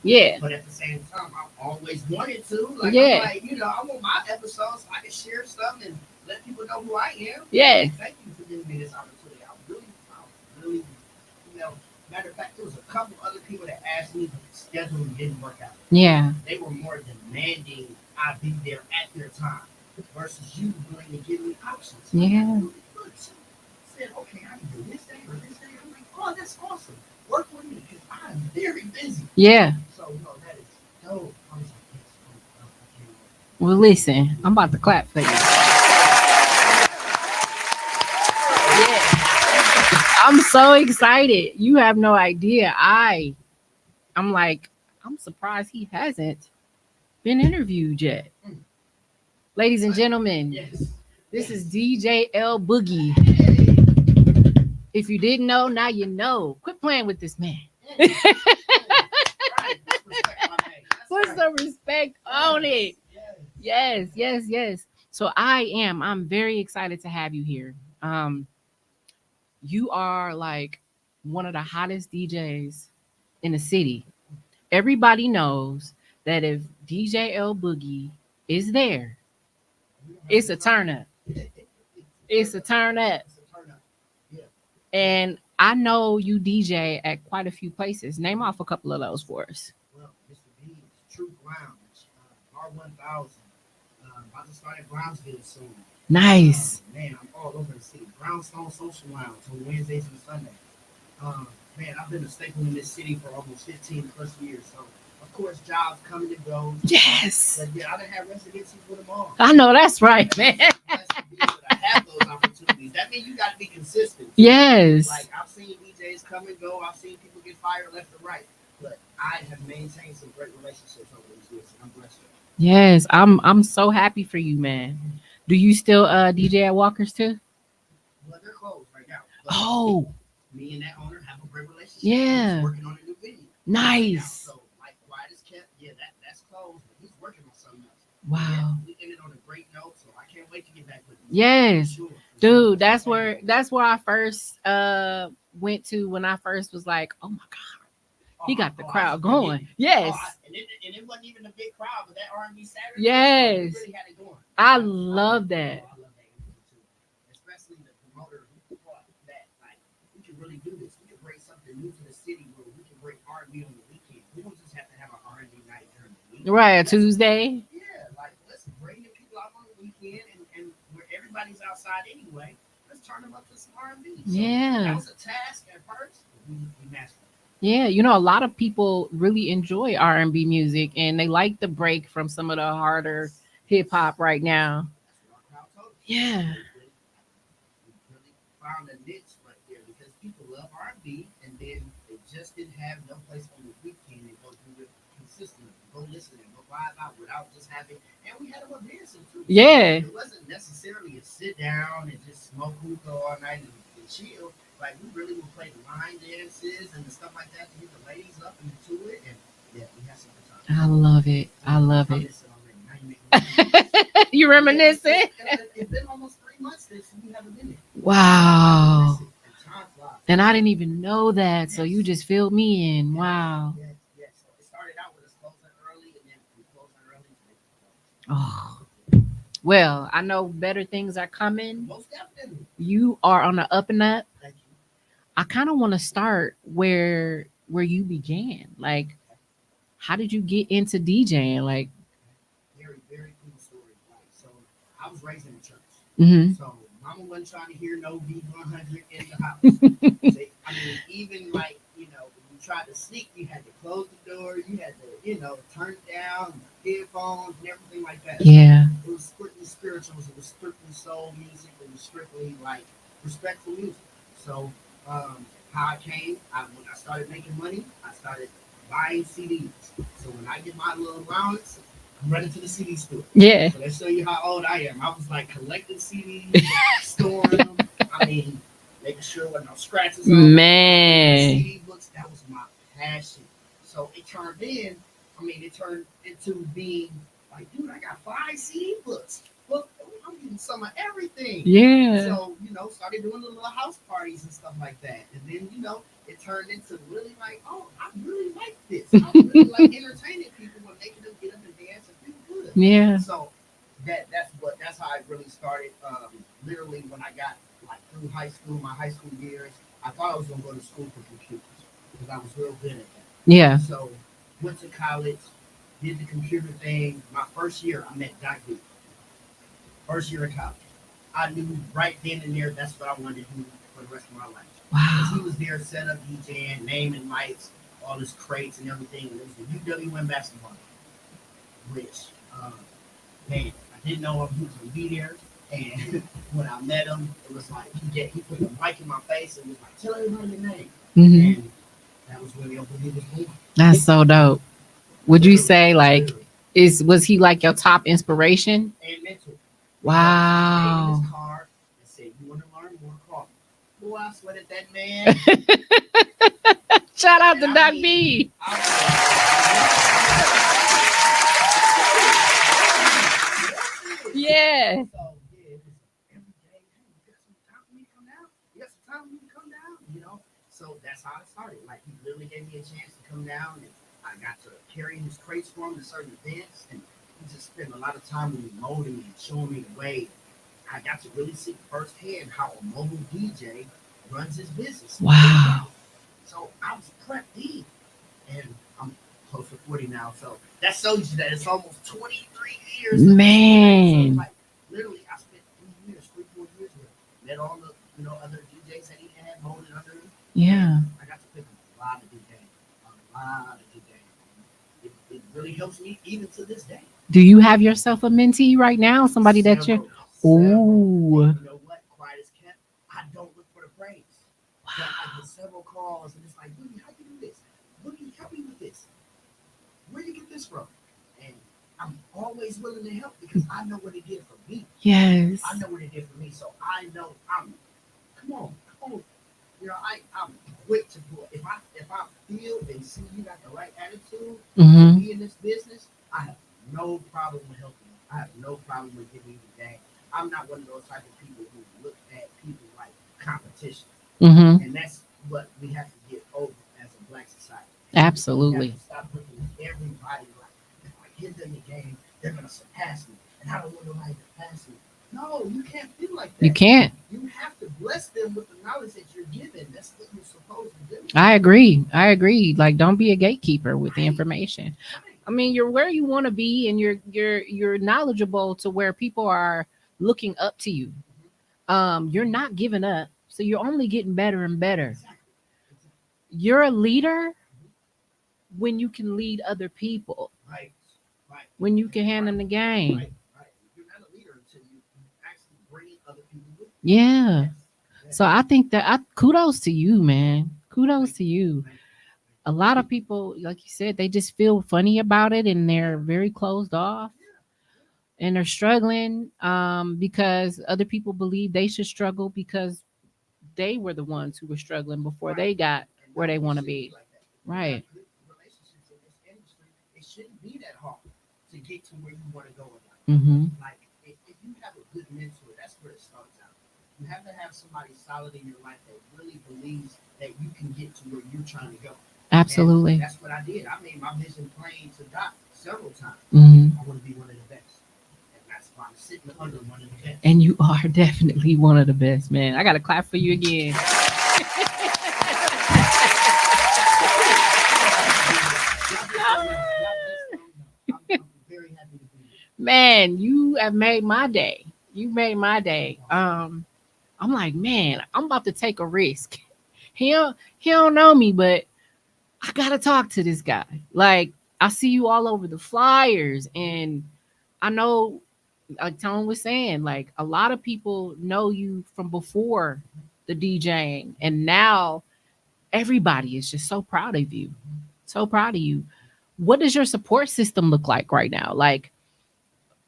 Yeah. But at the same time, I always wanted to. Like, Yeah. I'm like, I want my episodes so I can share stuff and let people know who I am. Yeah. Thank you for giving me this opportunity. I really, matter of fact, there was a couple other people that asked me, but the schedule didn't work out. Yeah. They were more demanding I be there at their time versus you willing to give me options. Yeah. Said, okay, I can do this day or this day. I'm like, oh, that's awesome. Work with me because I'm very busy. Yeah. So, that is dope. I was like, yes, I can't wait. Well, listen, I'm about to clap for you. Yeah. I'm so excited. You have no idea. I'm like, I'm surprised he hasn't been interviewed yet. Ladies and gentlemen, Yes. this is DJ L Boogie. If you didn't know, now you know. Quit playing with this man. Right. Let's respect my name. That's Put right. some respect on it. Yes. Yes. So I'm very excited to have you here. You are like one of the hottest DJs in the city. Everybody knows that if DJ L Boogie is there, it's a turn up. It's a turn up. It's a turn up. Yeah. And I know you DJ at quite a few places. Name off a couple of those for us. Well, Mr. B's, True Grounds, R1000. About to start at Brownsville soon. Nice. Man, I'm all over the city. Brownstone Social Lounge on Wednesdays and Sundays. Man, I've been a staple in this city for almost 15 plus years. So, of course, jobs coming and go. Yes. But yeah, I done had residencies with them all. I know that's right, man. I have those opportunities. That means you got to be consistent. Yes. Like, I've seen DJs come and go. I've seen people get fired left and right. But I have maintained some great relationships over these years, and I'm blessed. Yes, I'm so happy for you, man. Do you still DJ at Walker's too? Well, they're closed right now. Oh, Me and that owner have a great relationship. Yeah. He's working on a new venue. nice. So, like, quiet as kept. Yeah, that's closed. But he's working on something else. Wow. Yeah, we ended on a great note, so I can't wait to get back with him. Yes. For sure. Dude, that's where I first went to when I first was like, oh my god, he got the crowd going. Yes. And it wasn't even a big crowd, but that R&B Saturday, Yes. really had it going. I love that. I love that energy too, especially the promoter who thought that like we can really do this. We can bring something new to the city where we can bring R&B on the weekend. We don't just have to have an R&B night during the week. Right, a Tuesday. Yeah, like let's bring the people out on the weekend and where everybody's outside anyway. Let's turn them up to some R&B. So Yeah. that was a task at first, but we mastered it. Yeah, you know, a lot of people really enjoy R&B music and they like the break from some of the harder hip hop right now. That's what our crowd told us. Yeah. We really found a niche right there because people love R&B, and then they just didn't have no place on the weekend to go do it consistently, go listen and go vibe out without just having. And we had them up dancing too. Yeah. It wasn't necessarily a sit down and just smoke hookah all night and chill. Like we really would play the line dances and the stuff like that to get the ladies up and into it, and yeah, we had some good time. I love it. I love I'm it. missing already. Now you make me You reminiscing? It's been almost 3 months since we haven't been there. Wow. And time flies. And I didn't even know that. So you just filled me in. Wow. Yes. So it started out with us closing early, and then we closing early. Oh. Well, I know better things are coming. Most definitely. You are on the up and up. Thank you. I kind of want to start where you began. Like, how did you get into DJing? Like, Very, very cool story. Like, so I was raised in the church. mm-hmm. So mama wasn't trying to hear no V100 in the house. See, I mean, even like, when you tried to sneak, you had to close the door, you had to, turn it down, headphones and everything like that. Yeah. It was strictly spirituals, it was strictly soul music, it was strictly like respectful music. So how I came, when I started making money, I started buying CDs. So when I get my little allowance, I'm running to the CD store. Yeah. So let's show you how old I am. I was like collecting CDs, storing them. I mean, making sure there were no scratches on them. Man. CD books, that was my passion. So it turned into being like, dude, I got 5 CD books. Well, I'm getting some of everything. Yeah. So, started doing the little house parties and stuff like that. And then, it turned into really like, oh, I really like this. I really like entertaining people and making them get up and dance and feel good. Yeah. So that's how I really started. Literally when I got like through high school, my high school years, I thought I was gonna go to school for computers because I was real good at that. Yeah. So went to college, did the computer thing. My first year, I met Doc B. First year of college, I knew right then and there that's what I wanted to do for the rest of my life. Because he Wow. was there, set up DJing, naming lights, all his crates and everything. And it was the UWM basketball, which man, I didn't know he was gonna be there. And when I met him, it was like he put the mic in my face and was like, "Tell everybody your name." Hmm. And that was when El Boogie was born. That's so dope. Would you Literally, say like literally. was he like your top inspiration? And mentor. Because he came in his Wow. car and said, "You want to learn more? Call me." Boy, I sweated that man. Shout out And to I Doc mean, B. I was Yeah. so yeah, it was every day. Hey, you got some time for me to come down? You got some time for me to come down? You know. So that's how it started. Like he literally gave me a chance to come down, and I got to carry his crates for him to certain events, and he just spent a lot of time with me, molding me and showing me the way. I got to really see firsthand how a mobile DJ runs his business. Wow. So I was prepped in, and I'm close to 40 now. So that shows you that it's almost 23 years. So Man. like literally, I spent 3 years, 3, 4 years with him. Met all the other DJs that he had molded under him. Yeah. I got to pick a lot of DJs, a lot of DJs. It really helps me even to this day. Do you have yourself a mentee right now? Somebody that you're. Several. Ooh. And you know what? Quiet as kept. I don't look for the praise. But I get several calls, and it's like, Boogie, how you do this? Boogie, help me with this. Where you get this from? And I'm always willing to help because I know what it did for me. Yes. I know what it did for me, so I know come on, come on. I'm quick to do it. If I feel and see you got the right attitude to Mm-hmm. be in this business, I have no problem with helping you. I have no problem with giving you the day. I'm not one of those type of people who look at people like competition. Mm-hmm. And that's what we have to get over as a black society. We have Absolutely. to stop looking at everybody like, if I hit them in the game, they're gonna surpass me. And I don't want nobody to pass me. No, you can't feel like You that. can't. You have to bless them with the knowledge that you're given. That's what you're supposed to do. I agree. I agree. Like, don't be a gatekeeper with the Right, information. right. I mean, you're where you want to be, and you're knowledgeable to where people are looking up to you. You're not giving up, so you're only getting better and better. Exactly. Exactly. You're a leader Mhm. when you can lead other people, Right. Right. when you can hand Right. them the game. Right. Right. You're not a leader until you actually bring other people with you. Yeah. Yes. Yes. So I think that kudos to you, man. Kudos Thank to you. you. Thank you. A lot of people, like you said, they just feel funny about it and they're Yeah. very closed off Yeah. Yeah. and they're struggling because other people believe they should struggle because they were the ones who were struggling before Right. they got And where no, they it want to shouldn't be be. like that. If you got Right. good relationships in this industry, it shouldn't be that hard to get to where you want to go in life. Mm-hmm. Like, if you have a good mentor, that's where it starts out. You have to have somebody solid in your life that really believes that you can get to where you're trying to go. And Absolutely. that's what I did. I made my vision plain to Doc several times. Mm-hmm. I want to be one of the best. And that's why I'm sitting under one of the best. And you are definitely one of the best, man. I got to clap for you again. I'm very happy to be here. Man, you have made my day. You made my day. I'm like, man, I'm about to take a risk. He don't know me, but I gotta talk to this guy. Like, I see you all over the flyers, and I know, like Tone was saying, like a lot of people know you from before the DJing, and now everybody is just so proud of you. So proud of you. What does your support system look like right now? Like,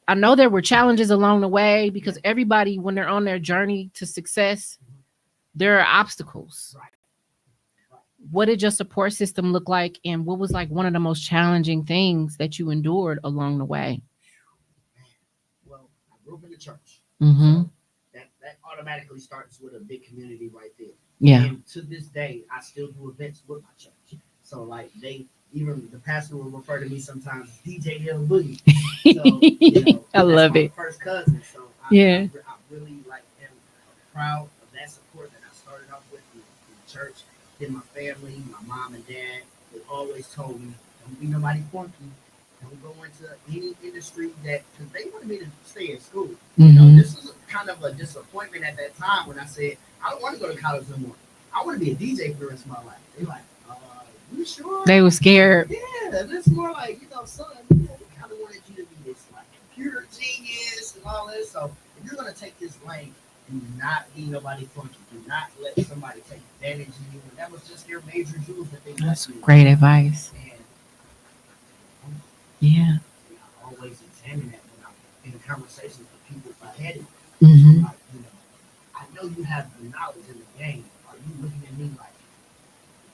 I know there were challenges along the way Yeah. because everybody, when they're on their journey to success, there are obstacles. Right. Right. What did your support system look like? And what was like one of the most challenging things that you endured along the way? Man. Well, I grew up in the church. Mm-hmm. So that automatically starts with a big community right there. Yeah. And to this day, I still do events with my church. So like they even the pastor will refer to me sometimes as DJ L Boogie. So I that's love my it. first cousin. So Yeah. I really like am proud of that support that I started off with in the church. Then my family, my mom and dad, they always told me, "Don't be nobody funky. Don't go into any industry that," because they wanted me to stay in school. Hmm. This was kind of a disappointment at that time when I said, I don't want to go to college no more. I want to be a DJ for the rest of my life. They're like, you sure? They were scared. Yeah, that's more like, son, we kind of wanted you to be this like computer genius and all this. So if you're going to take this lane, do not be nobody funky. Do not let somebody take advantage of you. And that was just their major jewels that they That's left me. great advice. And Yeah. I always examine that when I'm in conversations with people ahead of me. Hmm. Like, I know you have the knowledge in the game. Are you looking at me like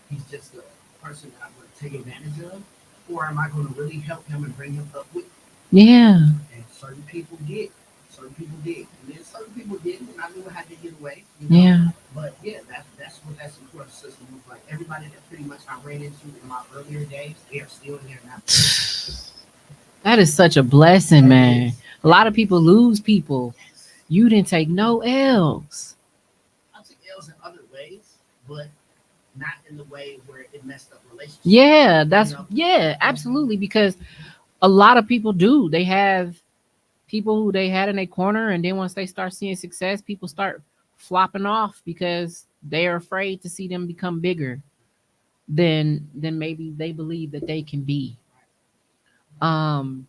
he's just a person that I'm going to take advantage of? Or am I going to really help him and bring him up with me? Yeah. And certain people did. Certain people did. And then certain people didn't, and I knew I had to get away. Yeah. But yeah, that's what that support system was like. Everybody that pretty much I ran into in my earlier days, they are still here now. That is such a blessing, It man. is. A lot of people lose people. Yes. You didn't take no L's. I took L's in other ways, but not in the way where it messed up relationships. Yeah, You that's know? yeah, absolutely. Because a lot of people do. They have people who they had in a corner, and then once they start seeing success, people start flopping off because they are afraid to see them become bigger than maybe they believe that they can be. Um,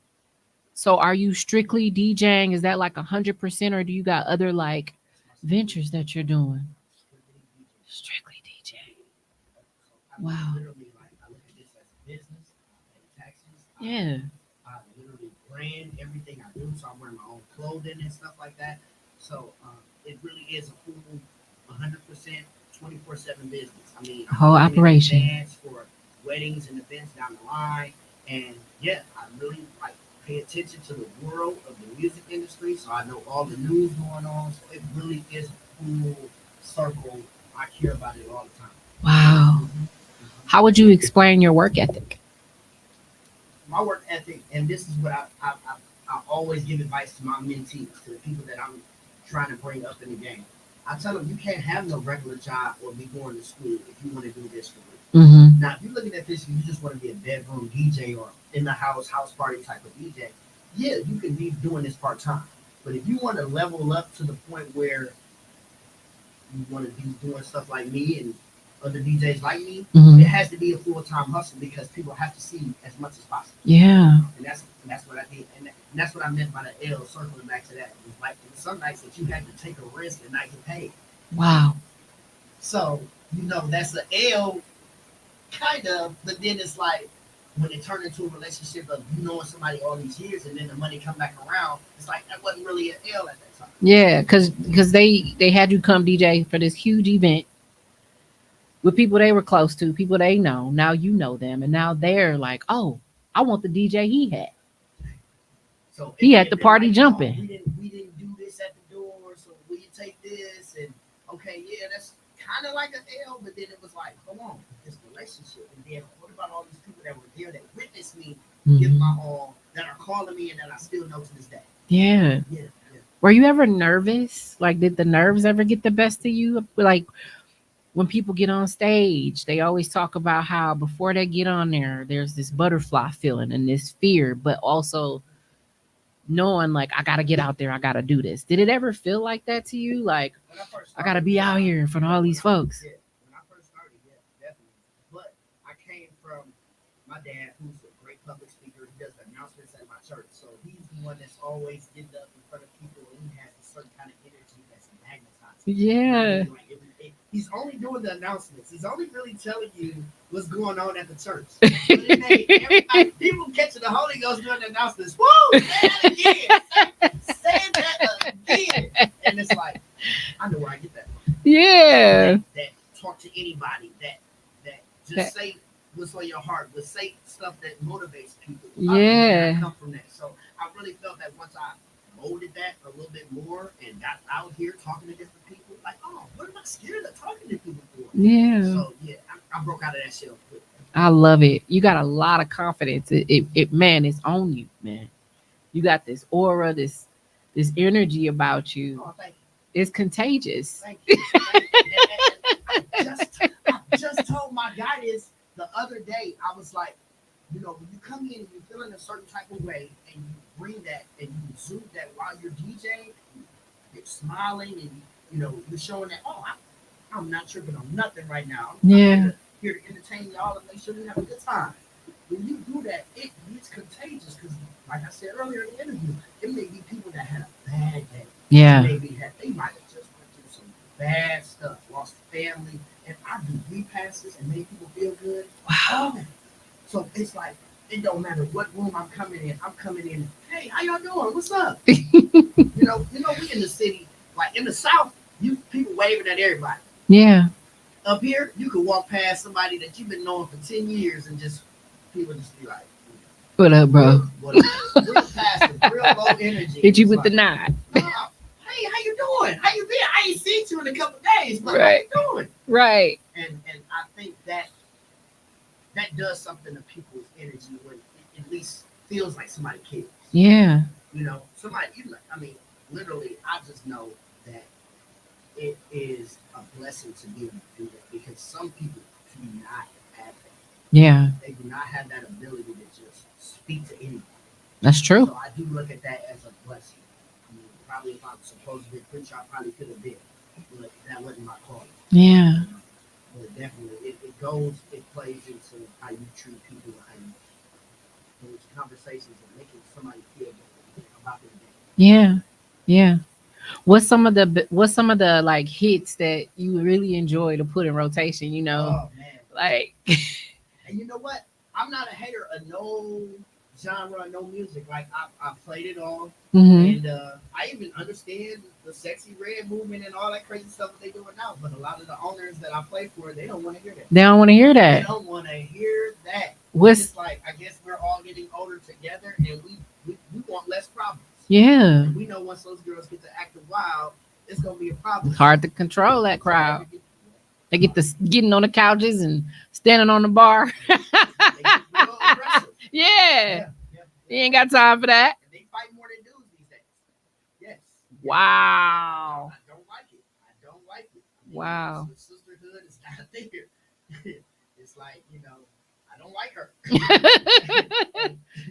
so are you strictly DJing? Is that like 100%, or do you got other like ventures that you're doing? Strictly DJing. I Wow. literally like I look at this as a business. I pay taxes. Yeah. I literally brand everything I do, so I'm wearing my own clothing and stuff like that. So it really is a full 100% 24/7 business. I mean, I'm Whole booking in operation. advance for weddings and events down the line, and yeah, I really like pay attention to the world of the music industry, so I know all the news going on. So it really is a full circle. I care about it all the time. Wow. Mhm. How would you explain your work ethic? My work ethic, and this is what I always give advice to my mentees, to the people that I'm trying to bring up in the game. I tell them you can't have no regular job or be going to school if you want to do this for real. Mm-hmm. Now, if you're looking at this and you just want to be a bedroom DJ or in the house party type of DJ, yeah, you can be doing this part time. But if you want to level up to the point where you want to be doing stuff like me and other DJs like me, Mm-hmm. it has to be a full time hustle because people have to see as much as possible. Yeah. And that's what I did, and that's what I meant by the L. Circling back to that, it was like some nights that you had to take a risk and not get paid. Wow. So that's the L, kind of. But then it's like when it turned into a relationship of you knowing somebody all these years, and then the money come back around, it's like that wasn't really an L at that time. Yeah, because they had you come DJ for this huge event with people they were close to, people they know. Now you know them, and now they're like, oh, I want the DJ he had. So He had if the they're party like, no, jumping. we didn't do this at the door, so will you take this? And okay, yeah, that's kind of like an L, but then it was like, hold on, this relationship, and then what about all these people that were there that witnessed me give Mhm. my all, that are calling me, and that I still know to this day? Yeah. Yeah, yeah. Were you ever nervous? Like, did the nerves ever get the best of you? Like, when people get on stage, they always talk about how before they get on there, there's this butterfly feeling and this fear, but also knowing like I gotta get out there, I gotta do this. Did it ever feel like that to you? Like When I first I gotta started, be out here in front of all these folks. yeah, when I first started, yeah, definitely. But I came from my dad, who's a great public speaker. He does the announcements at my church, so he's the one that's always getting up in front of people, and he has a certain kind of energy that's magnetized. Yeah. Like he's only doing the announcements. He's only really telling you what's going on at the church. But it made everybody, people catching the Holy Ghost doing the announcements. Woo! Say that again. Say that again. And it's like, I know where I get that from. Yeah. That talk to anybody. That just That- say what's on your heart. But say stuff that motivates people. Yeah. I come from that. So I really felt that once I molded that a little bit more and got out here talking to different people, like, oh, what am I scared of talking to people for? Yeah. So yeah, I broke out of that shell quick. I love it. You got a lot of confidence. Man, it's on you, man. You got this aura, this energy about you. Oh, thank It's contagious. you, thank you, thank you. And I just told my guidance the other day. I was like, you know, when you come in and you feel in a certain type of way, and you bring that and you exude that while you're DJing, you're smiling and you know you're showing that. Oh, I'm not tripping on nothing right now. I'm Yeah. here to entertain y'all and make sure we have a good time. When you do that, it's contagious because, like I said earlier in the interview, it may be people that had a bad day. Yeah. They might have just went through some bad stuff, lost family, and I do repasses and make people feel good. Wow. Oh, so it's like it don't matter what room I'm coming in. I'm coming in. Hey, how y'all doing? What's up? We in the city, like in the South, you people waving at everybody. Yeah. Up here, you could walk past somebody that you've been knowing for 10 years and just people just be like, What up, bro? Real passive, real low energy. Hit you It's with like, the nod. hey, how you doing? How you been? I ain't seen you in a couple days, but Right. how you doing? Right. And I think that does something to people's energy when it at least feels like somebody cares. Yeah. You know, somebody. I mean, literally, I just know that it is a blessing to be able to do that because some people do not have that. Yeah. They do not have that ability to just speak to anyone. That's true. So I do look at that as a blessing. I mean, probably if I'm supposed to be a preacher, I probably could have been, but that wasn't my calling. Yeah. But definitely, it plays into how you treat people, how you those conversations and making somebody feel good about their day. Yeah. Yeah. What's some of the like hits that you really enjoy to put in rotation, Oh man! Like And you know what? I'm not a hater of no genre, no music. Like I played it all, mhm. and I even understand the sexy red movement and all that crazy stuff that they doing now. But a lot of the owners that I play for, they don't want to hear that. They don't want to hear They that. don't want to hear that. What's It's like I guess we're all getting older together, and we want less problems. yeah. And we know once those girls get to acting wild, it's gonna be a problem. It's hard to control that It's hard crowd. to get- They get to getting on the couches and standing on the bar. they get real aggressive. Yeah. Yeah, You ain't got time for that. And they fight more than dudes these days. Yes. Wow. I don't like it. I don't like it. I mean, Wow. the sisterhood is not there. It's like, I don't like her.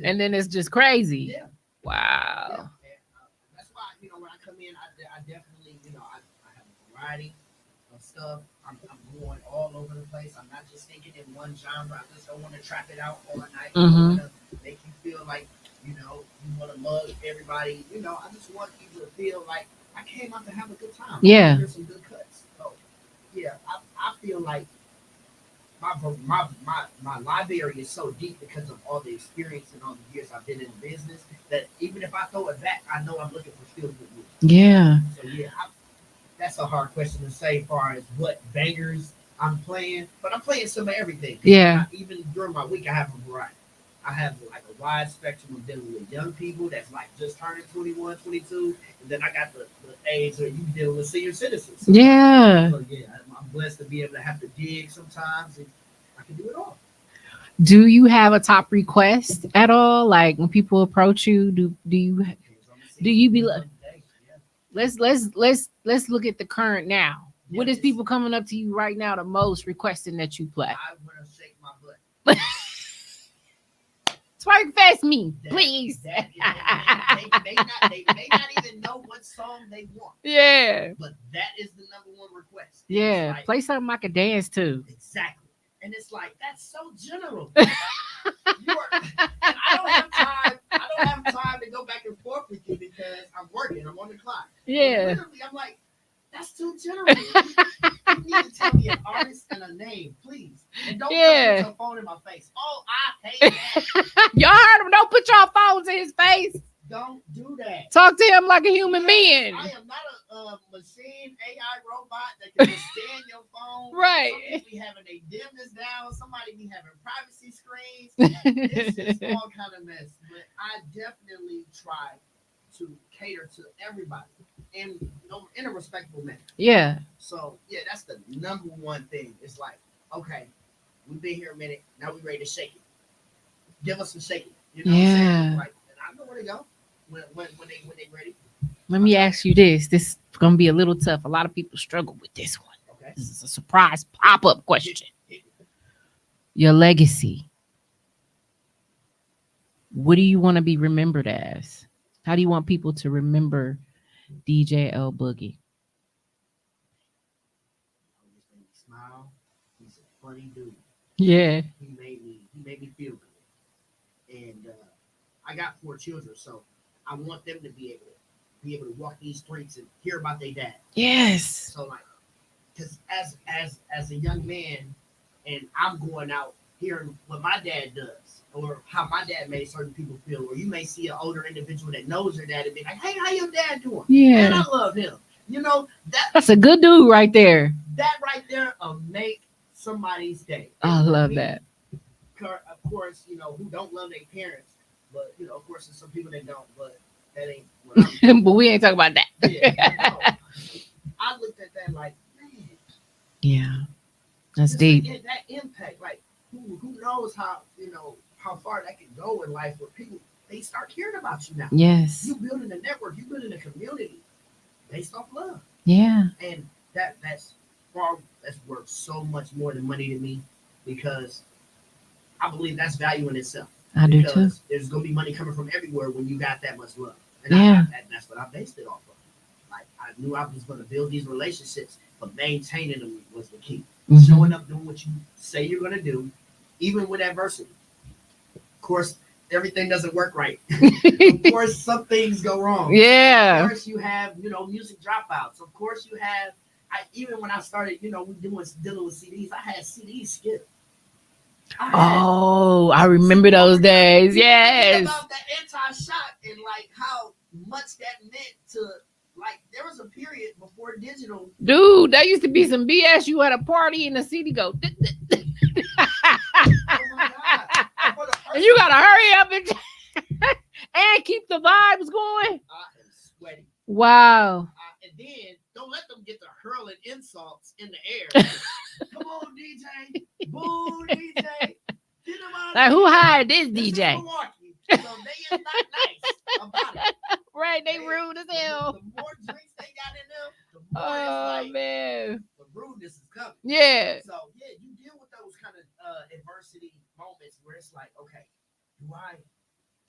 And then it's just crazy. Yeah. Wow. And, that's why, when I come in, I definitely, I have a variety of stuff. I'm going all over the place. I'm not just thinking in one genre. I just don't want to trap it out all night. I Mhm. want to make you feel like, you want to love everybody. I just want you to feel like I came out to have a good time. Yeah. There's some good cuts. So, yeah, I feel like my library is so deep because of all the experience and all the years I've been in business that even if I throw it back, I know I'm looking for still good music. Yeah. So yeah, that's a hard question to say as far as what bangers I'm playing, but I'm playing some of everything. Yeah. Even during my week, I have a variety. I have like a wide spectrum of dealing with young people that's like just turning 21, 22, and then I got the age where you deal with senior citizens. Yeah. So yeah, I'm blessed to be able to have to dig sometimes, and I can do it all. Do you have a top request at all? Like when people approach you, do you be like, let's look at the current now. What is people coming up to you right now the most requesting that you play? I want to shake my butt. Twerk fest me, please. They may not even know what song they want. Yeah. But that is the number one request. Yeah. Play something I could dance to. Exactly. And it's like, that's so general. And I don't have time. I don't have time to go back and forth with you because I'm working. I'm on the clock. Yeah. Literally, I'm like, that's too general. You need to tell me an artist and a name, please. And don't put your phone in my face. Oh, I hate that. Y'all heard him. Don't put your phones in his face. Don't do that. Talk to him like a human being. I am not a machine AI robot that can withstand your phone. Right. Some people be having they dimness down. Somebody be having privacy screens. It's just all kind of mess. But I definitely try to cater to everybody in in a respectful manner. Yeah. So yeah, that's the number one thing. It's like, okay, we've been here a minute, now we ready to shake it. Give us some shaking. You know what I'm saying? Yeah. Like, and I know where to go when they ready. Let me ask you this. This is gonna be a little tough. A lot of people struggle with this one. Okay. This is a surprise pop-up question. Hit Your legacy. What do you want to be remembered as? How do you want people to remember DJ L Boogie? Just made me smile. He's a funny dude. Yeah. He made me feel good. And I got 4 children, so I want them to be able to walk these streets and hear about their dad. Yes. So like, because as a young man, and I'm going out hearing what my dad does, or how my dad made certain people feel, or you may see an older individual that knows your dad and be like, "Hey, how your dad doing? Yeah. Man, I love him." You know That's a good dude right there. that right there will make somebody's day. I And for love me, that. Of course, who don't love their parents, but of course, there's some people that don't. But that ain't what I'm. But we ain't talking about that. Yeah, no. I looked at that like, man, Yeah. That's just deep. that impact. Like, who knows how far that can go in life where people they start caring about you now. Yes. You building a network, you building a community based off love, Yeah. and that's worth so much more than money to me because I believe that's value in itself. I do too. Because there's gonna be money coming from everywhere when you got that much love, and Yeah. that's what I based it off of. Like I knew I was gonna build these relationships, but maintaining them was the key. Mhm. Showing up, doing what you say you're gonna do, even with adversity. Of course, everything doesn't work right. Of course, some things go wrong. Yeah. Of course, you have music dropouts. Of course, you have. Even when I started, we dealing with CDs. I had CDs skipped. Oh, I remember those days. Yes. About that anti-shock and like how much that meant to like there was a period before digital. Dude, that used to be some BS. You had a party and the CD go. Oh my god! And you gotta hurry up and keep the vibes going. I am sweaty. Wow. And then don't let them get to hurling insults in the air. Come on, DJ. Boo, DJ. Get them out. Like who hired this This is DJ? Milwaukee, so they is not nice about it. Right, they rude as hell. The more drinks they got in them, the more Oh it's like man. the rudeness is coming. Yeah. So yeah, you deal with those kind of adversity moments where it's like, okay, do I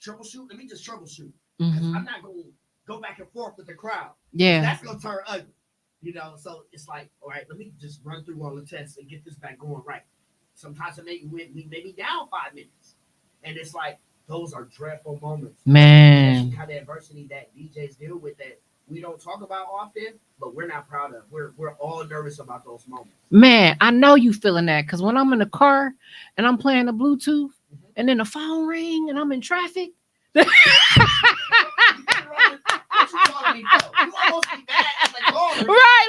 troubleshoot? Let me just troubleshoot. Mhm. I'm not going to go back and forth with the crowd. Yeah. That's going to turn ugly. So it's like, all right, let me just run through all the tests and get this back going right. Sometimes we may be down 5 minutes. And it's like, those are dreadful moments. Man. That's kind of adversity that DJs deal with that we don't talk about often, but we're not proud of. We're all nervous about those moments. Man, I know you feeling that because when I'm in the car and I'm playing the Bluetooth and then the phone ring and I'm in traffic. Right,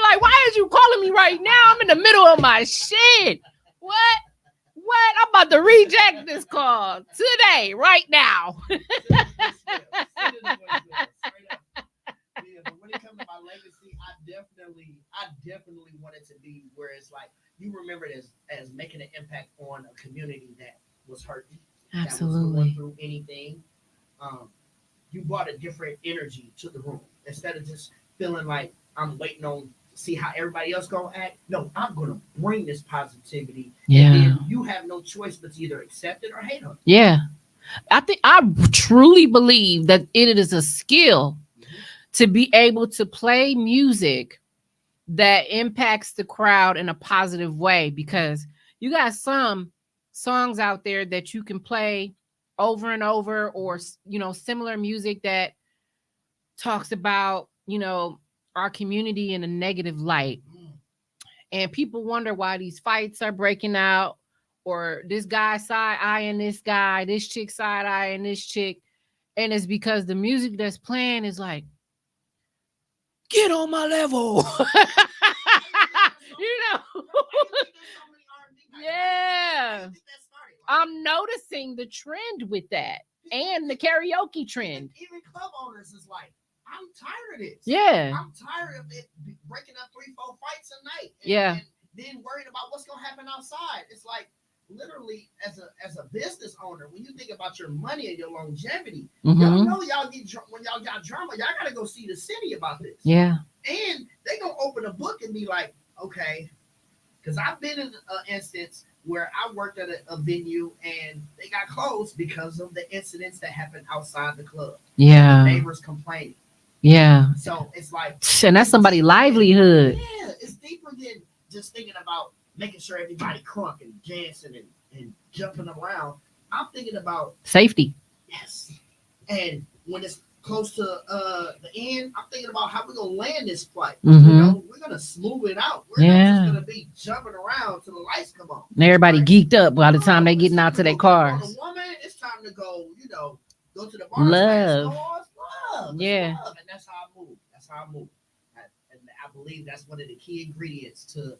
like why is you calling me right now? I'm in the middle of my shit. What? I'm about to reject this call today, right now. But when it comes to my legacy, I definitely want it to be where it's like you remember it as making an impact on a community that was hurting, Absolutely. that was going through anything. You brought a different energy to the room instead of just feeling like I'm waiting on to see how everybody else gonna act. No, I'm gonna bring this positivity. Yeah. And then you have no choice but to either accept it or hate on it. Yeah. I truly believe that it is a skill to be able to play music that impacts the crowd in a positive way, because you got some songs out there that you can play over and over, or similar music that talks about our community in a negative light, and people wonder why these fights are breaking out, or this guy side eyeing this guy, this chick side eyeing this chick, and it's because the music that's playing is like, get on my level. Yeah. I'm noticing the trend with that, and the karaoke trend. Even club owners is like, I'm tired of this. Yeah. I'm tired of it breaking up 3-4 fights a night. Yeah. And then worried about what's gonna happen outside. It's like literally as a business owner, when you think about your money and your longevity, y'all Mm-hmm. know y'all get when y'all got drama, y'all gotta go see the city about this. Yeah. And they gonna open a book and be like, okay, because I've been in an instance where I worked at a venue and they got closed because of the incidents that happened outside the club. Yeah. Neighbors complaining. Yeah. So it's like, And that's somebody's livelihood. yeah, it's deeper than just thinking about making sure everybody crunk and dancing and jumping around. I'm thinking about Safety. yes. And when it's close to the end, I'm thinking about how we're gonna land this flight. Mm-hmm. You know, we're gonna smooth it out. We're not just gonna be jumping around till the lights come on. And everybody Right? geeked up by the time they It's getting time out to their go pick up on cars. a woman, it's time to go, go to the bar. Love. Love. Yeah. Love. And that's how I move. That's how I move. And I believe that's one of the key ingredients to,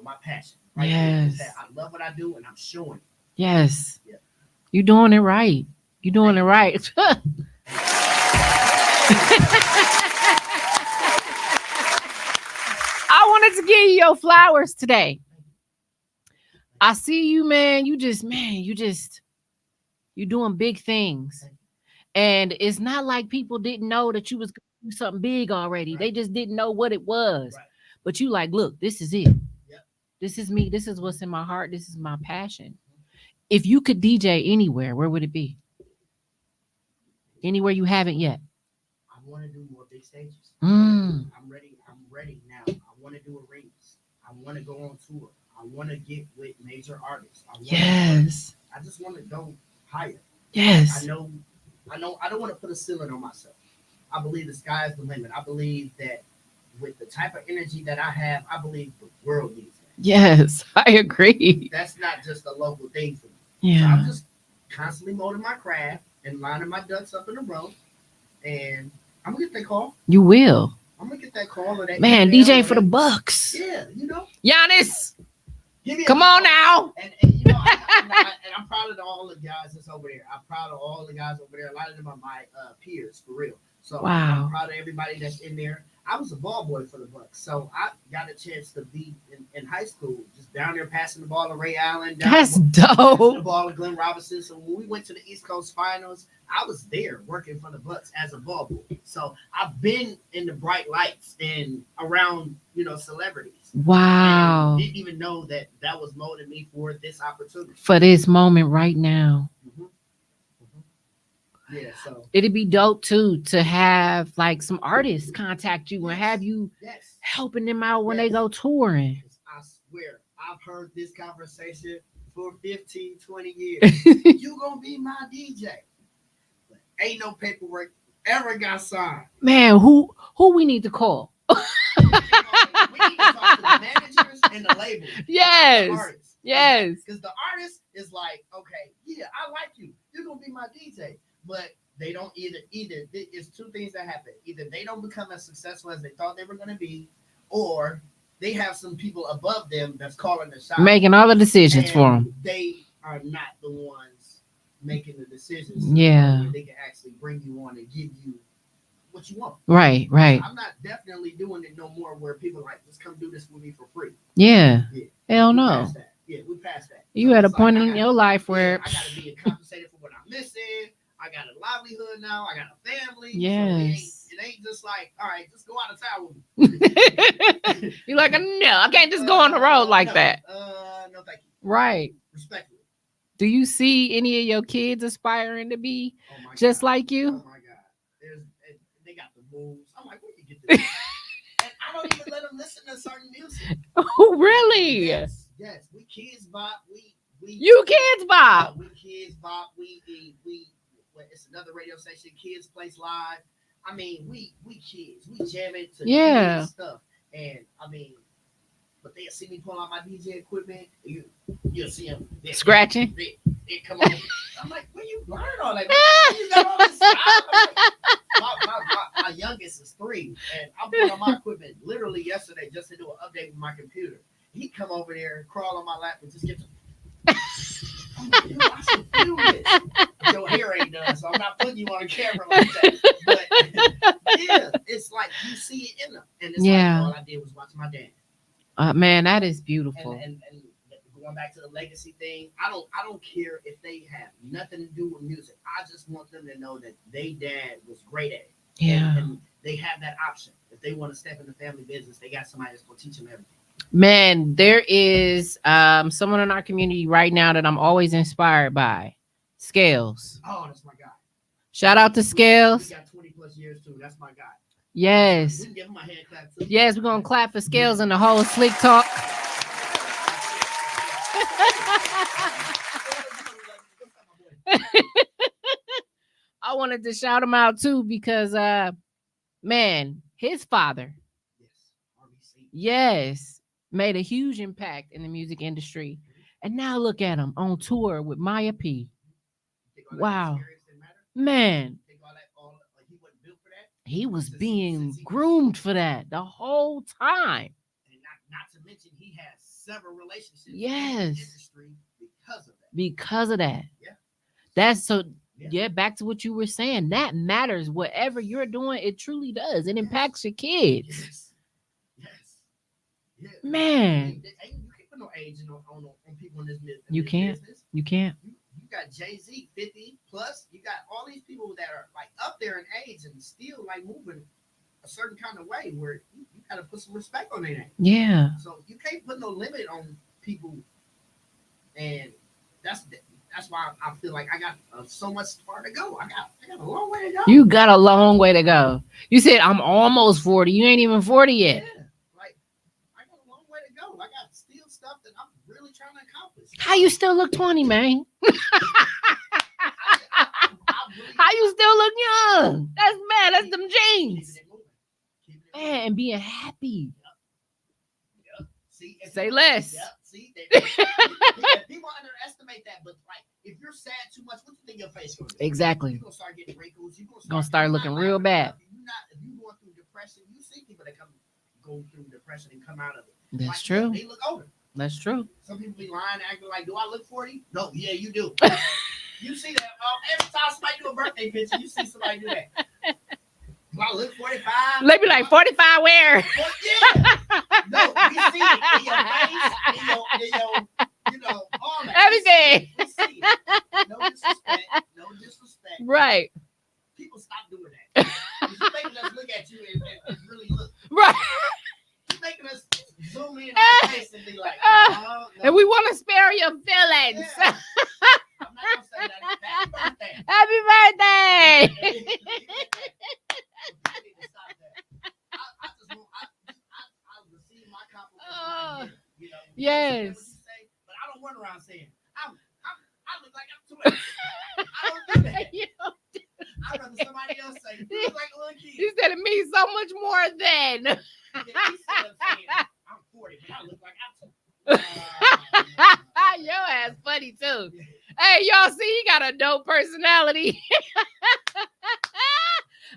my passion. Right? Yes. That I love what I do and I'm showing it. Yes. Yeah. You doing it right. You doing it right. I wanted to give you your flowers today. I see you, man. You doing big things. And it's not like people didn't know that you was going to do something big already. Right. They just didn't know what it was. Right. But you like, look, this is it. Yep. This is me. This is what's in my heart. This is my passion. If you could DJ anywhere, where would it be? Anywhere you haven't yet. I want to do more big stages. Mm. I'm ready now. I want to do arenas. I want to go on tour. I want to get with major artists. Yes. I just want to go higher. Yes. I know. I don't want to put a ceiling on myself. I believe the sky is the limit. I believe that with the type of energy that I have, I believe the world needs that. Yes, I agree. That's not just a local thing for me. Yeah. So I'm just constantly molding my craft and lining my ducks up in a row. And I'm going to get that call. You will. I'm going to get that call. Or that man, email DJ or for that, the Bucks. Yeah, Giannis. Come on now. And I'm proud of all the guys that's over there. I'm proud of all the guys over there. A lot of them are my peers, for real. So wow. I'm proud of everybody that's in there. I was a ball boy for the Bucks, so I got a chance to be in high school, just down there passing the ball to Ray Allen. That's passing dope. the ball to Glenn Robinson. So when we went to the East Coast Finals, I was there working for the Bucks as a ball boy. So I've been in the bright lights and around, celebrities. Wow. And didn't even know that was molding me for this opportunity. For this moment right now. Mm-hmm. Mm-hmm. Yeah, so it'd be dope too to have like some artists contact you and have you helping them out when they go touring. I swear, I've heard this conversation for 15, 20 years. You gonna be my DJ. But ain't no paperwork ever got signed. Man, who we need to call? We need to talk to the managers and the labels. Yes. The artists. Yes. Because the artist is like, okay, yeah, I like you. You're gonna be my DJ. But they don't either it's two things that happen. Either they don't become as successful as they thought they were gonna be, or they have some people above them that's calling the shots. Making all the decisions for them. They are not the ones making the decisions. Yeah. They can actually bring you on and give you what you want. Right. I'm not definitely doing it no more where people are like, just come do this with me for free. Yeah. Hell no. We passed that. You so at a point in your life where I gotta be compensated for what I'm missing. I got a livelihood now. I got a family. Yes. So it ain't just like, all right, just go out of town with me. You're like, no, I can't just go on the road like that. No, thank you. Right. Respectfully. Do you see any of your kids aspiring to be just like you? Oh my God. They got the moves. I'm like, where you get this? And I don't even let them listen to certain music. Oh, really? Yes. We kids bop. You kids bop. We kids bop. We it's another radio station, Kids Place Live. I mean, we kids. We jam it to kids stuff. And I mean, but they'll see me pull out my DJ equipment. You'll see them scratching. They come on. I'm like, where you learn all that? Where you got all this stuff? My youngest is 3, and I'm putting on my equipment literally yesterday just to do an update with my computer. He'd come over there and crawl on my lap and just get to. I'm like, dude, I should do this. Your hair ain't done, so I'm not putting you on a camera like that. But yeah, it's Yeah. like all I did was watch my dad. Man, that is beautiful. And going back to the legacy thing, I don't care if they have nothing to do with music. I just want them to know that they dad was great at it. Yeah. And they have that option. If they want to step in the family business, they got somebody that's gonna teach them everything. Man, there is someone in our community right now that I'm always inspired by. Scales. Oh, that's my guy. Shout out to We Scales. got 20 plus years too. That's my guy. Yes. We can give him a hand clap too. Yes, we're gonna clap for Scales and the whole slick talk. I wanted to shout him out too because man, his father, Yes, RBC. yes, made a huge impact in the music industry. And now look at him on tour with Maya P. Think all that Wow. experience didn't matter? Man, Think all like he wasn't built for that? he was Since- being since he was- groomed for that the whole time. And not to mention he has several relationships in Yes. the industry because of that. Because of that. Yeah. That's so Yeah. yeah, back to what you were saying. That matters. Whatever you're doing, it truly does. It impacts your kids. Yes. Yes. Yeah. Man. You can't put no age on people in this business. You can't. You can't. You got Jay-Z 50 plus. You got all these people that are like up there in age and still like moving a certain kind of way where you got to put some respect on their name. Yeah. So you can't put no limit on people, and that's why I feel like I got so much far to go. I got a long way to go. You got a long way to go. You said I'm almost 40. You ain't even 40 yet. Yeah, like I got a long way to go. I got still stuff that I'm really trying to accomplish. How you still look 20, man? How you still look young? That's bad. That's them jeans. Man, and being happy. See, Say less. Yep. See, people underestimate that, but like if you're sad too much, what do you think your face gonna do? Exactly. You're gonna start getting wrinkles. You're Gonna start looking real bad. If you going through depression, you see people that go through depression and come out of it. That's Like, true. They look older. That's true. Some people be lying, acting like, do I look 40? No, yeah, you do. You see that every time somebody do a birthday picture, you see somebody do that. Do I look 45? They be like 45 where? Well, yeah. No, we see it in your face, in your all that. Everything. We see it. No disrespect. No disrespect. Right. People stop doing that. You're making us look at you and really look. Right. You're making us zoom in on our face and be like, no. And we want to spare your feelings. Yeah. I'm not gonna say that. Happy birthday. Happy birthday. I need to stop that. I just want I receive my compliments. Oh, You know, yes. what you say, but I don't run around saying I look like I'm 20. I don't do that. I'd rather somebody else say you look like a little kid. You said it means so much more than. Yeah, instead of saying I'm 40, but I look like I'm 20. Your ass funny too. Hey, y'all see he got a dope personality.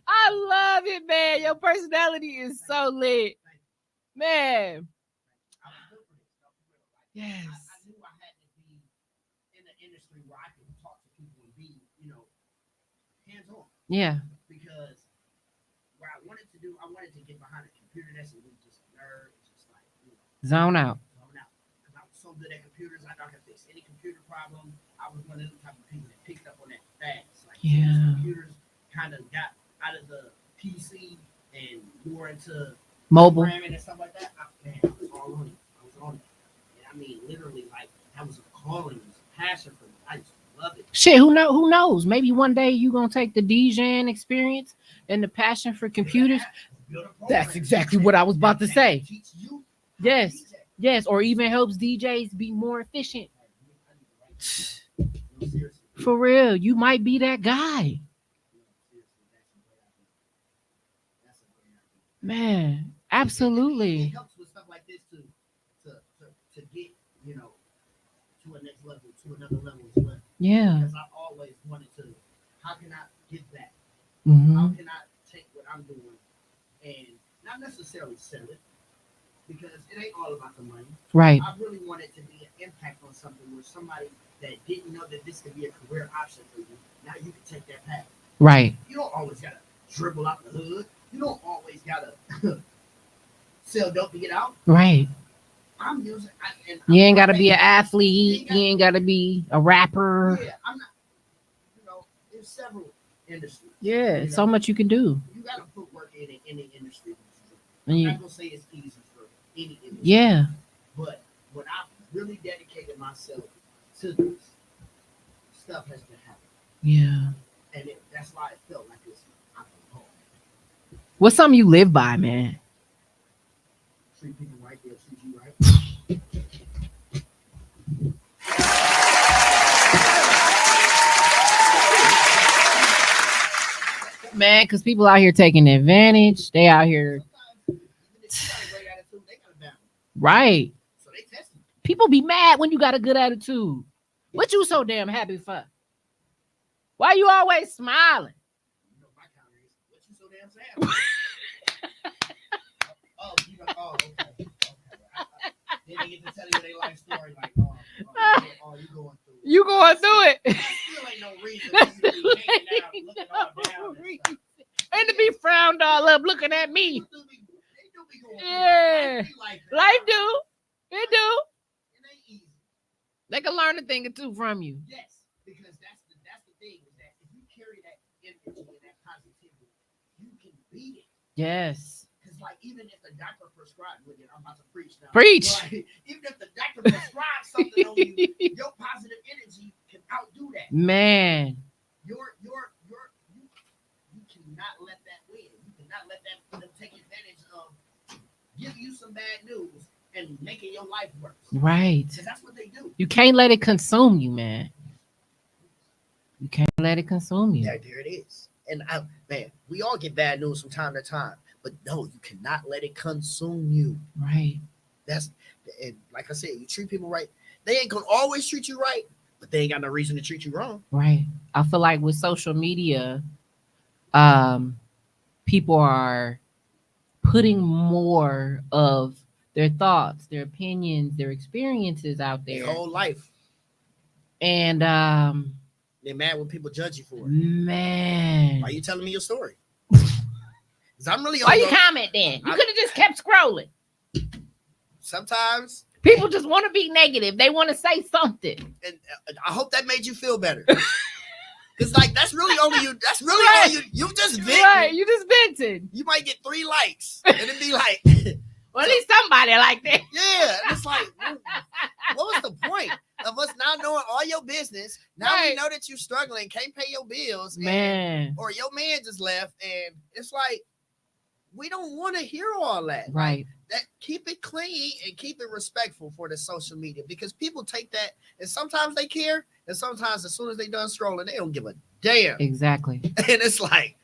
I love it, man. Your personality is so lit. Man. I was built for this. Yes. I knew I had to be in the industry where I could talk to people and be, hands on. Yeah. Because what I wanted to do, I wanted to get behind a computer desk and be just a nerd, just like, Zone out. zone out. Because I was so good at computers, I know how to fix any computer problem. I was one of the type of people that picked up on that fast. Like, Yeah. computers kind of got out of the PC and more into Mobile. programming and stuff like that. I was all on it. I was on it. And I mean, literally, like, that was a calling, it was a passion for me. I just love it. Shit, who knows? Maybe one day you gonna take the DJing experience and the passion for computers. Build a program. That's exactly what I was about to that say. teach you how to Yes. DJ. Yes, or even helps DJs be more efficient. No, seriously. For real, you might be that guy. That's a great idea. Man, It absolutely. helps with stuff like this to get, to a next level, to another level as well. Yeah. Because I always wanted to, how can I give back? Hmm. How can I take what I'm doing and not necessarily sell it? Because it ain't all about the money. Right. I really wanted to be an impact on something where somebody that didn't know that this could be a career option for you, now you can take that path. Right. You don't always gotta dribble out the hood. You don't always gotta sell dope to get out. Right. I'm using. You ain't got to be an athlete. You ain't got to be a rapper. Yeah, I'm not. You know, there's several industries. Yeah, you so know, much you can do. You got to put work in any industry. And I'm you- not gonna say it's easy for any industry. Yeah. But when I really dedicated myself to this, stuff has been happening, Yeah. and that's why it felt like it's I'm home. What's something you live by, man? Treat people right, they'll treat you right. Man, because people out here taking advantage. They out here. Sometimes, even if you got a great attitude, they got a balance. Right. So they test you. People be mad when you got a good attitude. What you so damn happy for? Why you always smiling? You know my counter is, what you so damn sad? Oh, you know, okay. Then they get to tell you their life story, like, you going through it. You going through it. Still ain't no reason for you to be hanging out, looking all down and stuff. And to be frowned all up looking at me. They do be going through it. Yeah. Life be like that. Life do. It do. It ain't easy. They can learn a thing or two from you. Yes, because that's the thing is that if you carry that energy and that positivity, you can beat it. Yes. Because like even if the doctor prescribed, look, I'm about to preach now. Preach. Like, even if the doctor prescribes something on you, your positive energy can outdo that. Man. You cannot let that win. You cannot let them take advantage of giving you some bad news and making your life worse. Right. Because that's what they do. You can't let it consume you, man. You can't let it consume you. There it is. And man, we all get bad news from time to time, but no, you cannot let it consume you. Right. And like I said, you treat people right. They ain't gonna always treat you right, but they ain't got no reason to treat you wrong. Right. I feel like with social media, people are putting more of their thoughts, their opinions, their experiences out there. Their whole life. And they're mad when people judge you for it. Man. Why are you telling me your story? I'm really Why you comment then? You could have just kept scrolling. Sometimes people just want to be negative. They want to say something. And I hope that made you feel better. Cause like that's really only you. That's really right. all you. You just vented. Right. You just vented. You might get 3 likes, and it'd be like, well, at least somebody like that. Yeah, and it's like, what was the point of us not knowing all your business? Now we know that you're struggling, can't pay your bills, man, or your man just left, and it's like we don't want to hear all that. Right. That keep it clean and keep it respectful for the social media because people take that and sometimes they care and sometimes as soon as they done scrolling they don't give a damn. Exactly. And it's like,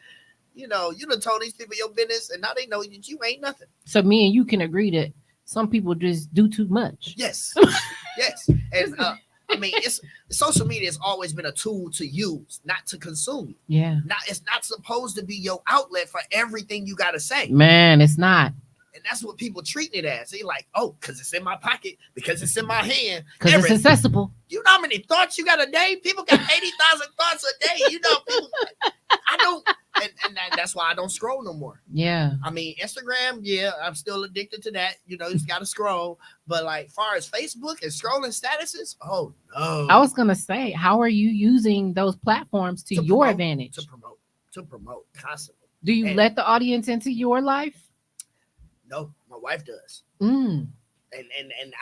you know, you done told these people your business and now they know that you ain't nothing. So me and you can agree that some people just do too much. Yes. Yes. And I mean, social media has always been a tool to use, not to consume you. Yeah. It's not supposed to be your outlet for everything you got to say. Man, it's not. And that's what people treat it as. They like, oh, because it's in my pocket, because it's in my hand. Because it's accessible. You know how many thoughts you got a day? People got 80,000 thoughts a day. You know, people, I don't, and that's why I don't scroll no more. Yeah. I mean, Instagram, yeah, I'm still addicted to that. You know, you just got to scroll. But like, far as Facebook and scrolling statuses, oh no. I was going to say, how are you using those platforms to your advantage? To promote constantly. Do you let the audience into your life? No, my wife does. And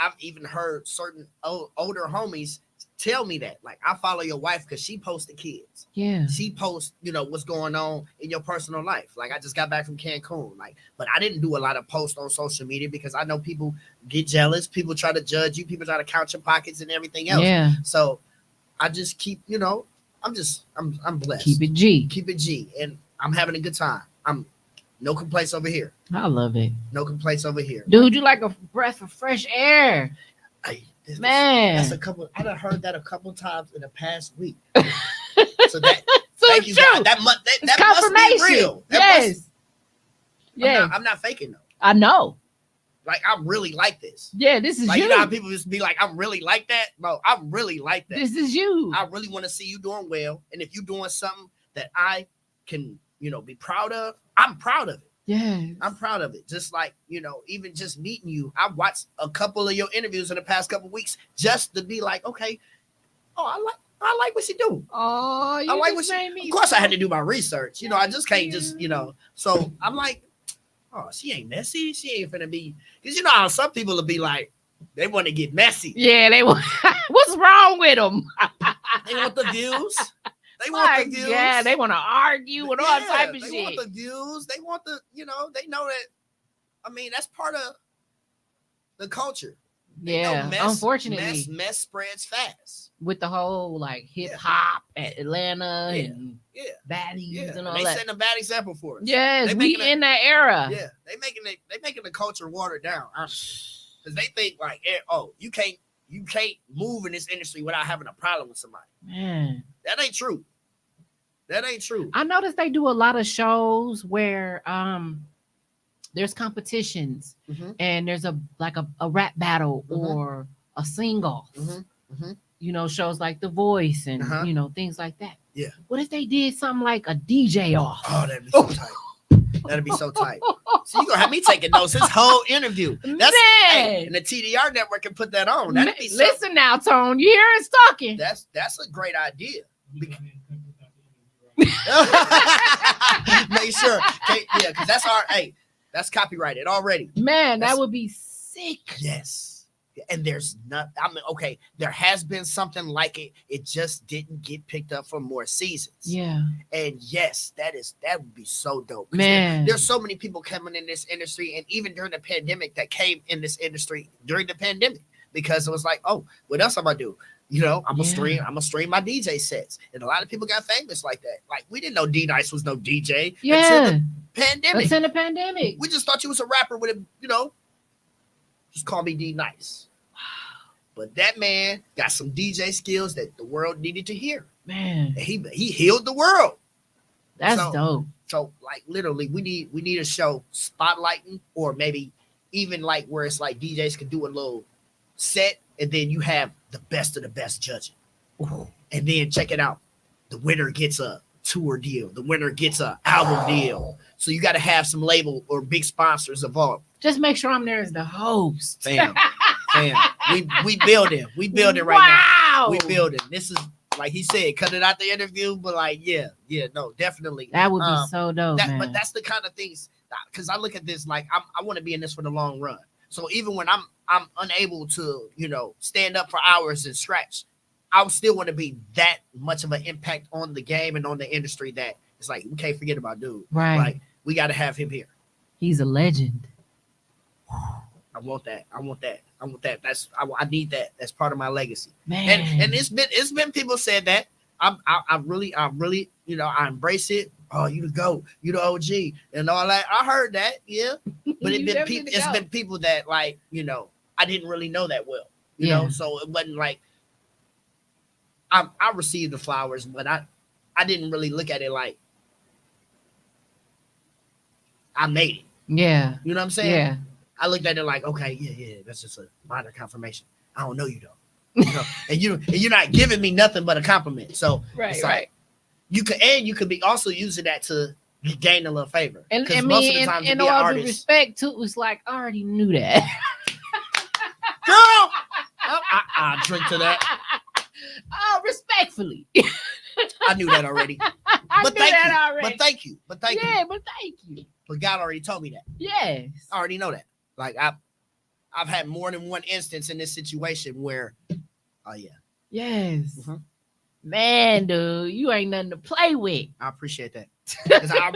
I've even heard certain older homies tell me that. Like, I follow your wife because she posts the kids. Yeah. She posts, you know, what's going on in your personal life. Like, I just got back from Cancun. Like, but I didn't do a lot of posts on social media because I know people get jealous. People try to judge you. People try to count your pockets and everything else. Yeah. So I just keep, you know, I'm blessed. Keep it G. Keep it G. And I'm having a good time. No complaints over here. I love it. No complaints over here. Dude, you like a breath of fresh air. Man. That's I done heard that a couple times in the past week. So that so thank you, God. That must be real. I'm not faking though. I know. Like, I'm really like this. Yeah, this is like, you. You know how people just be like, I'm really like that? No, I'm really like that. This is you. I really want to see you doing well. And if you're doing something that I can, you know, be proud of, I'm proud of it. Yes. I'm proud of it. Just like, even just meeting you, I've watched a couple of your interviews in the past couple of weeks just to be like, okay, oh, I like what she do. Oh, I like what she. Of course, I had to do my research. I just can't just. So I'm like, oh, she ain't messy. She ain't finna be. Because how some people will be like, they want to get messy. Yeah, they want. What's wrong with them? They want the views. They want the views. Yeah, they want to argue and all type of shit. shit. They want the views. They want the. They know that. I mean, that's part of the culture. Yeah, unfortunately, mess spreads fast. With the whole like hip hop at Atlanta and baddies and all they that. They setting a bad example for us. Yes, we in that era. Yeah, they making the culture watered down. Because they think like, oh, you can't move in this industry without having a problem with somebody. Man, that ain't true. That ain't true. I noticed they do a lot of shows where there's competitions and there's a rap battle or a sing off. Shows like The Voice and things like that. Yeah. What if they did something like a DJ off? Oh, that'd be so tight. That'd be so tight. So you gonna have me taking notes this whole interview. That's and the TDR network can put that on. That'd be listen now, Tone. You hear us talking. That's a great idea. Make sure. Yeah, because that's that's copyrighted already. Man, that would be sick. Yes. And there's not, okay, there has been something like it. It just didn't get picked up for more seasons. Yeah. And yes, that would be so dope. Man. There's so many people coming in this industry, and even during the pandemic that came in this industry during the pandemic, because it was like, oh, what else am I do? I'm gonna stream my DJ sets. And a lot of people got famous like that. Like, we didn't know D-Nice was no DJ until the pandemic. Until the pandemic. We just thought you was a rapper with a, just call me D-Nice. But that man got some DJ skills that the world needed to hear. Man. And he healed the world. That's dope. So like literally we need a show spotlighting, or maybe even like where it's like DJs can do a little set and then you have the best of the best judging. Ooh. And then check it out. The winner gets a tour deal. The winner gets an album deal. So you got to have some label or big sponsors involved. Just make sure I'm there as the host. Fam. We building. We building right now. We building. This is, like he said, cut it out the interview, but like, no, definitely. That would be so dope, man. But that's the kind of things, because I look at this like I want to be in this for the long run. So even when I'm unable to, stand up for hours and scratch, I still want to be that much of an impact on the game and on the industry that it's like, we can't forget about dude. Right. Like, we got to have him here. He's a legend. I want that. I need that. That's part of my legacy. Man. And it's been people said that. I really, I embrace it. Oh, you the GOAT, you the OG, and all that. I heard that, yeah. But it's been people that like, I didn't really know that well. You know, so it wasn't like I received the flowers, but I didn't really look at it like I made it. Yeah. You know what I'm saying? Yeah. I looked at it like, okay, yeah, that's just a minor confirmation. I don't know you though. And you're not giving me nothing but a compliment. So it's like, you could be also using that to gain a little favor. And I mean, in all due respect, too, it was like, I already knew that. Girl, I drink to that. Oh, respectfully. I knew that already. But thank you. But thank you. But God already told me that. Yes. I already know that. Like I've had more than one instance in this situation where, oh yeah. Yes. Mm-hmm. Man, dude, you ain't nothing to play with. I appreciate that. Because I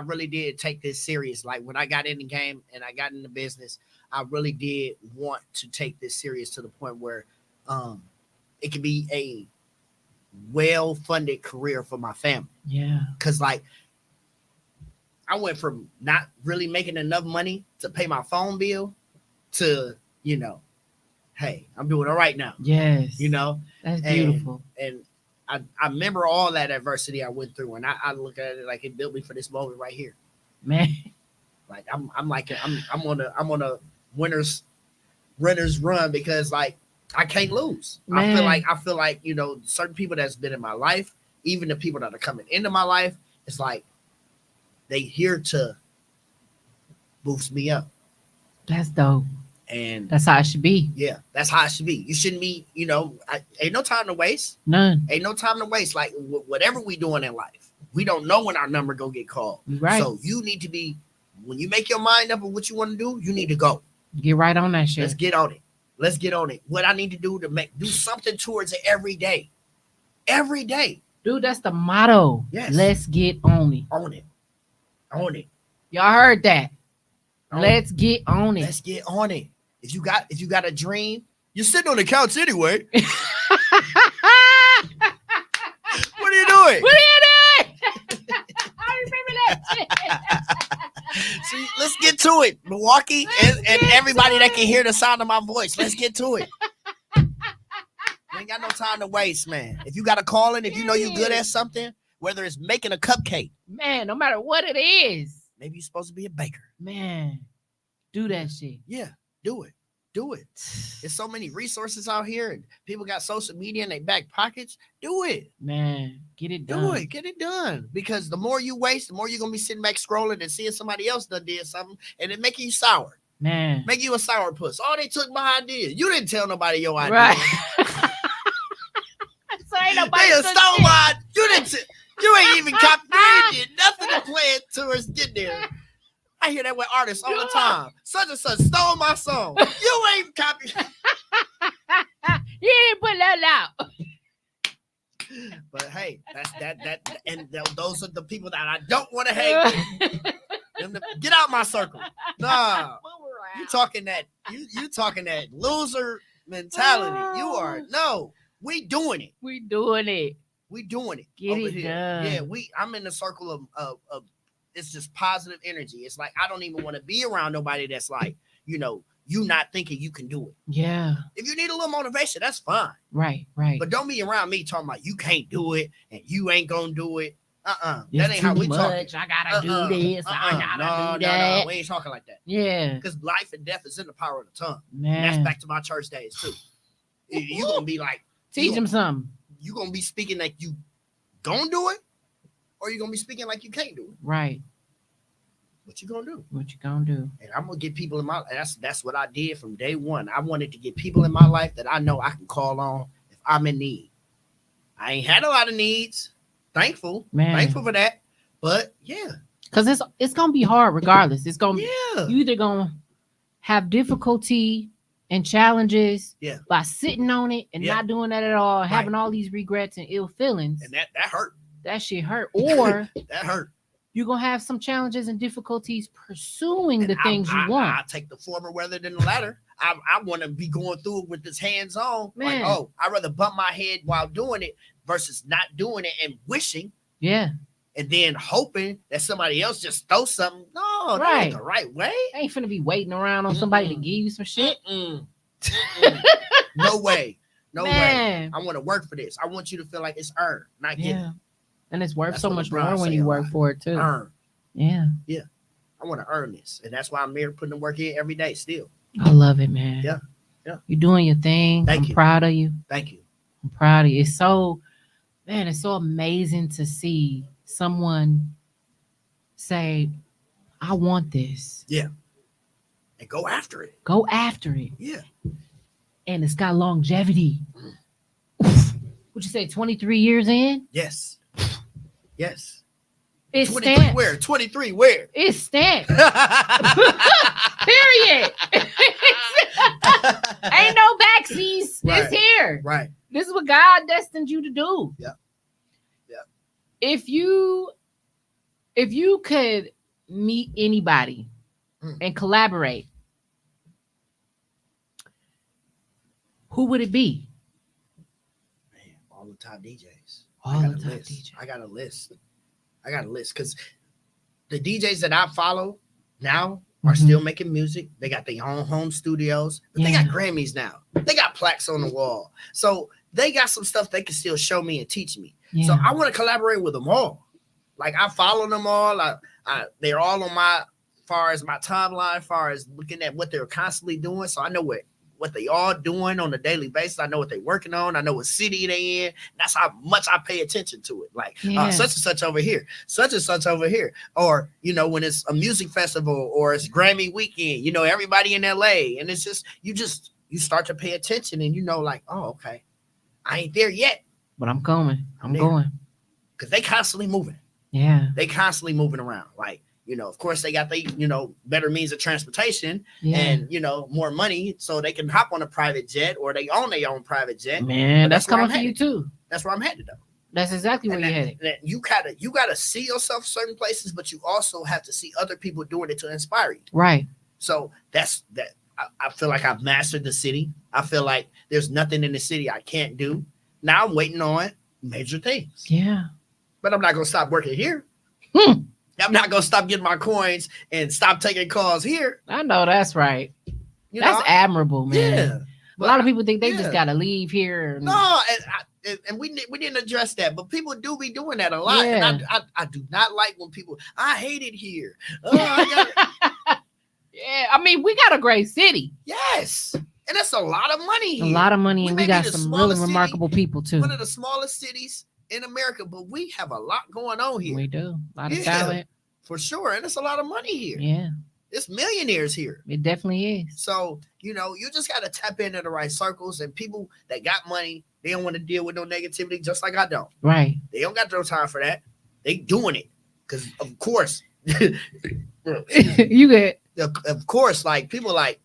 really did take this serious. Like when I got in the game and I got in the business, I really did want to take this serious to the point where it could be a well-funded career for my family. Yeah. Because like I went from not really making enough money to pay my phone bill to, hey, I'm doing all right now. Yes. That's beautiful. And I remember all that adversity I went through, and I look at it like it built me for this moment right here. Man. Like I'm on a winner's run because like I can't lose. Man. I feel like, certain people that's been in my life, even the people that are coming into my life, it's like they here to boost me up. That's dope. And That's how it should be. yeah, that's how it should be. You shouldn't be, ain't no time to waste. None. Ain't no time to waste. Like whatever we doing in life, we don't know when our number go get called. Right. So you need to be, when you make your mind up of what you want to do, you need to go. Get right on that shit. Let's get on it. Let's get on it. What I need to do to do something towards it every day. Every day. Dude, that's the motto. Yes. Let's get on it. On it. On it. Y'all heard that. On Let's get on it. Let's get on it. If you got a dream, you're sitting on the couch anyway. What are you doing? What are you doing? I remember that shit. See, let's get to it, Milwaukee, and everybody that can hear the sound of my voice. Let's get to it. We ain't got no time to waste, man. If you got a calling, if you know you're good at something, whether it's making a cupcake, man, no matter what it is, maybe you're supposed to be a baker. Man, do that shit. Yeah, do it. Do it. There's so many resources out here, and people got social media in their back pockets. Do it. Man, get it done. Do it. Get it done. Because the more you waste, the more you're going to be sitting back scrolling and seeing somebody else done did something, and it making you sour. Man. Make you a sourpuss. Oh, they took my idea. You didn't tell nobody your idea. Right. So ain't nobody they stole my. You ain't even copied. You ain't did nothing to plan towards getting there. I hear that with artists all the time. Such and such stole my song. You ain't copied. You didn't put that out. But hey, that's that, and those are the people that I don't want to hang with. Get out my circle. Nah, you talking that you talking that loser mentality. You are no. We doing it. We doing it. We doing it. Get it here. done. Yeah, I'm in the circle of it's just positive energy. It's like I don't even want to be around nobody that's like, you not thinking you can do it. Yeah. If you need a little motivation, that's fine. Right. But don't be around me talking about you can't do it and you ain't gonna do it. That it's ain't how we talk. I gotta do this. I gotta do that. No, we ain't talking like that. Yeah. Because life and death is in the power of the tongue. Man. And that's back to my church days too. You gonna be like, teach them something. You gonna be speaking like you gonna do it, or you gonna be speaking like you can't do it. Right. What you gonna do? What you gonna do? And I'm gonna get people in my. That's what I did from day one. I wanted to get people in my life that I know I can call on if I'm in need. I ain't had a lot of needs. Thankful for that. But yeah, because it's gonna be hard regardless. It's gonna you either gonna have difficulty and challenges by sitting on it and not doing that at all, having all these regrets and ill feelings. And that hurt. That shit hurt. Or that hurt. You're gonna have some challenges and difficulties pursuing the things you want. I take the former rather than the latter. I want to be going through it with this hands on. Man. Like, I'd rather bump my head while doing it versus not doing it and wishing. Yeah. And then hoping that somebody else just throw something. No, that ain't the right way. I ain't finna be waiting around on somebody to give you some shit. No way. No Man. way. I want to work for this. I want you to feel like it's earned, not getting. And it's worth so much more when you work for it too. Earn. Yeah. Yeah. I want to earn this. And that's why I'm here putting the work in every day still. I love it, man. Yeah. Yeah. You're doing your thing. I'm proud of you. Thank you. I'm proud of you. It's so amazing to see someone say, I want this. Yeah. And go after it. Go after it. Yeah. And it's got longevity. Would you say 23 years in? Yes. Yes. It's 23 stamped. where? 23 where? It's stamped. Period. Ain't no backsies. Right. It's here. Right. This is what God destined you to do. Yeah. Yeah. If you could meet anybody and collaborate, who would it be? Man, all the top DJs. All the top DJs. I got a list because the DJs that I follow now are still making music. They got their own home studios, but they got Grammys now. They got plaques on the wall. So they got some stuff they can still show me and teach me. Yeah. So I want to collaborate with them all. Like I follow them all. They're all on my, far as my timeline, far as looking at what they're constantly doing. So I know what what they all doing on a daily basis. I know what they're working on. I know what city they in. That's how much I pay attention to it. Like such and such over here, such and such over here. Or, you know, when it's a music festival or it's Grammy weekend, you know, everybody in LA. And it's just, you start to pay attention and you know, like, oh, okay, I ain't there yet. But I'm coming. I'm going. Because they constantly moving. Yeah. They constantly moving around. Like, you know, of course they got you know, better means of transportation and, you know, more money so they can hop on a private jet or they own their own private jet. Man, that's coming for you too. That's where I'm headed though. That's exactly where you're headed. You gotta see yourself certain places, but you also have to see other people doing it to inspire you. Right. So that's that. I feel like I've mastered the city. I feel like there's nothing in the city I can't do. Now I'm waiting on major things. Yeah. But I'm not gonna stop working here. I'm not gonna stop getting my coins and stop taking calls here. I know that's right. That's admirable, man. Yeah. A lot of people think they just gotta leave here. No, and we didn't address that, but people do be doing that a lot. Yeah. And I do not like when people, I hate it here. Yeah, I mean, we got a great city. Yes. And that's a lot of money here. A lot of money, and we got some really remarkable people too. One of the smallest cities in America, but we have a lot going on here. We do. A lot of talent. For sure. And it's a lot of money here. Yeah. It's millionaires here. It definitely is. So, you know, you just got to tap into the right circles, and people that got money, they don't want to deal with no negativity, just like I don't. Right. They don't got no time for that. They doing it. Because, of course, you good. Of course, like people like,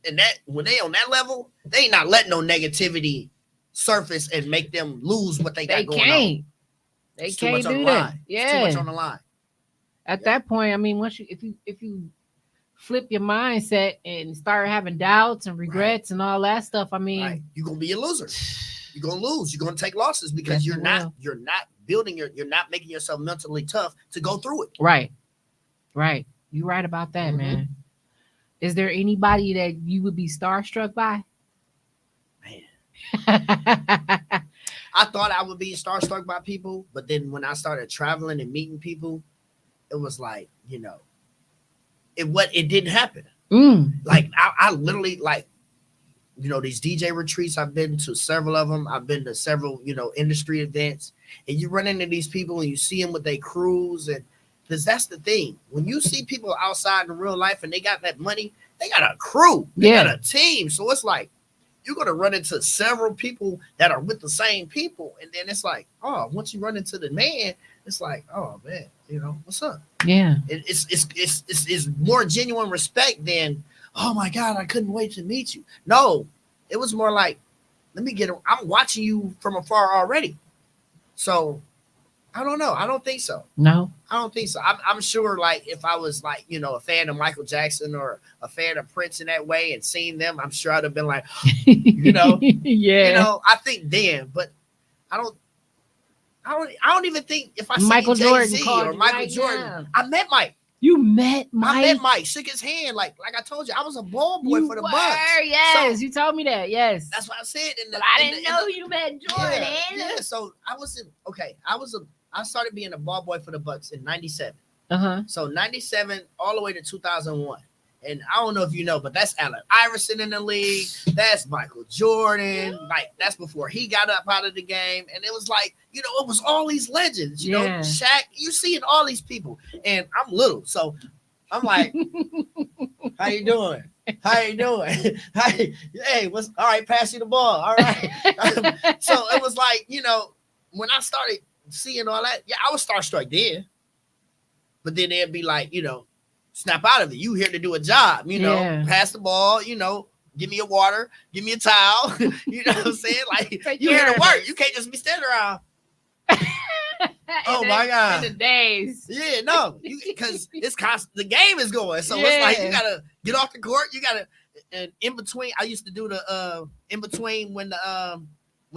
and that when they on that level, they ain't not letting no negativity surface and make them lose what they got going on. They can't do that. Yeah. It's too much on the line. At that point, I mean, once if you flip your mindset and start having doubts and regrets and all that stuff, I mean, you're gonna be a loser. You're gonna lose. You're gonna take losses because you're not building you're not making yourself mentally tough to go through it. Right. Right. You're right about that, man. Is there anybody that you would be starstruck by? Man. I thought I would be starstruck by people, but then when I started traveling and meeting people, it was like, you know, it didn't happen. Like I literally, like, you know, these DJ retreats, I've been to several of them. I've been to several, you know, industry events, and you run into these people and you see them with their crews, and because that's the thing. When you see people outside in real life and they got that money, they got a crew, they got a team. So it's like, you're going to run into several people that are with the same people. And then it's like, oh, once you run into the man, it's like, oh man, you know, what's up? Yeah. It's more genuine respect than, oh my God, I couldn't wait to meet you. No, it was more like, I'm watching you from afar already. So I don't know. I don't think so. No, I don't think so. I'm sure, like, if I was, like, you know, a fan of Michael Jackson or a fan of Prince in that way and seen them, I'm sure I'd have been like, you know, yeah. You know, I think then, but I don't even think if I see Michael Jay-Z Jordan or Michael Jordan. Now. I met Mike. You met Mike? I met Mike, shook his hand. Like I told you, I was a ball boy for the Bucks. Yes, so, you told me that. Yes. That's what I said. But I didn't know you met Jordan. Yeah, so I started being a ball boy for the Bucks in 97. So 97 all the way to 2001. And I don't know if you know, but that's Allen Iverson in the league. That's Michael Jordan. Like, that's before he got up out of the game. And it was like, you know, it was all these legends, you know, Shaq, you seeing all these people. And I'm little. So I'm like, how you doing? How you doing? Hey, all right, pass you the ball. All right. So it was like, you know, when I started seeing all that, I was starstruck then. But then they'd be like, you know, snap out of it. You here to do a job, you know, pass the ball, you know, give me a water, give me a towel. You know what I'm saying? Like, you here to work. You can't just be standing around. Oh my God. In the days. Yeah, no, because it's constant. The game is going. So it's like, you got to get off the court. You got to, and in between, I used to do the, in between when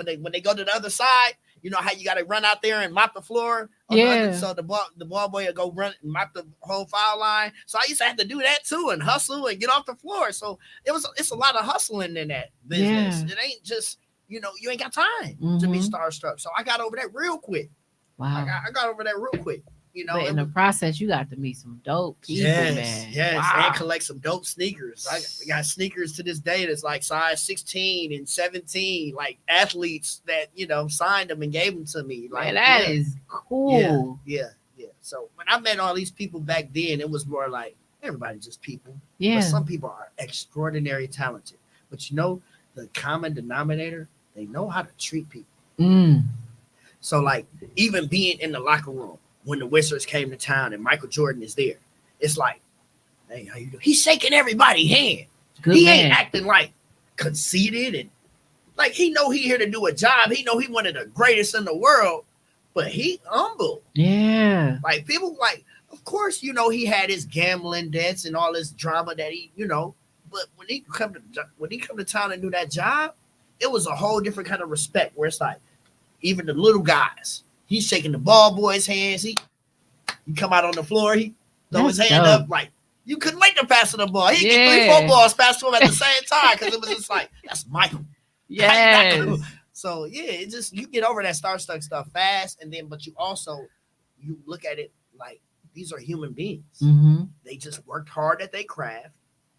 they go to the other side, you know how you got to run out there and mop the floor. So the ball boy will go run and mop the whole foul line. So I used to have to do that too and hustle and get off the floor. So it's a lot of hustling in that business. It ain't just, you know, you ain't got time to be starstruck. So I got over that real quick. Wow. I got over that real quick. But in the process, you got to meet some dope people, man. Yes, Wow. and collect some dope sneakers. I got sneakers to this day that's like size 16 and 17, like athletes that signed them and gave them to me. Like Man, that is cool. Yeah. So when I met all these people back then, it was more like everybody's just people. Yeah. But some people are extraordinarily talented. But the common denominator, they know how to treat people. So like even being in the locker room when the Wizards came to town and Michael Jordan is there, it's like, hey, how you doing? He's shaking everybody's hand. He ain't acting like conceited and like he know he here to do a job. He know he one of the greatest in the world, but he humble. Yeah. Like people of course, he had his gambling debts and all this drama that he, but when he come to town and do that job, it was a whole different kind of respect where it's like, even the little guys, he's shaking the ball boys' hands. He come out on the floor, he throw his hand up like you couldn't wait to pass the ball. He get 3 footballs passed to him at the same time because it was just like that's Michael. Yeah. So it just you get over that starstruck stuff fast, and then but you look at it like these are human beings. Mm-hmm. They just worked hard at their craft.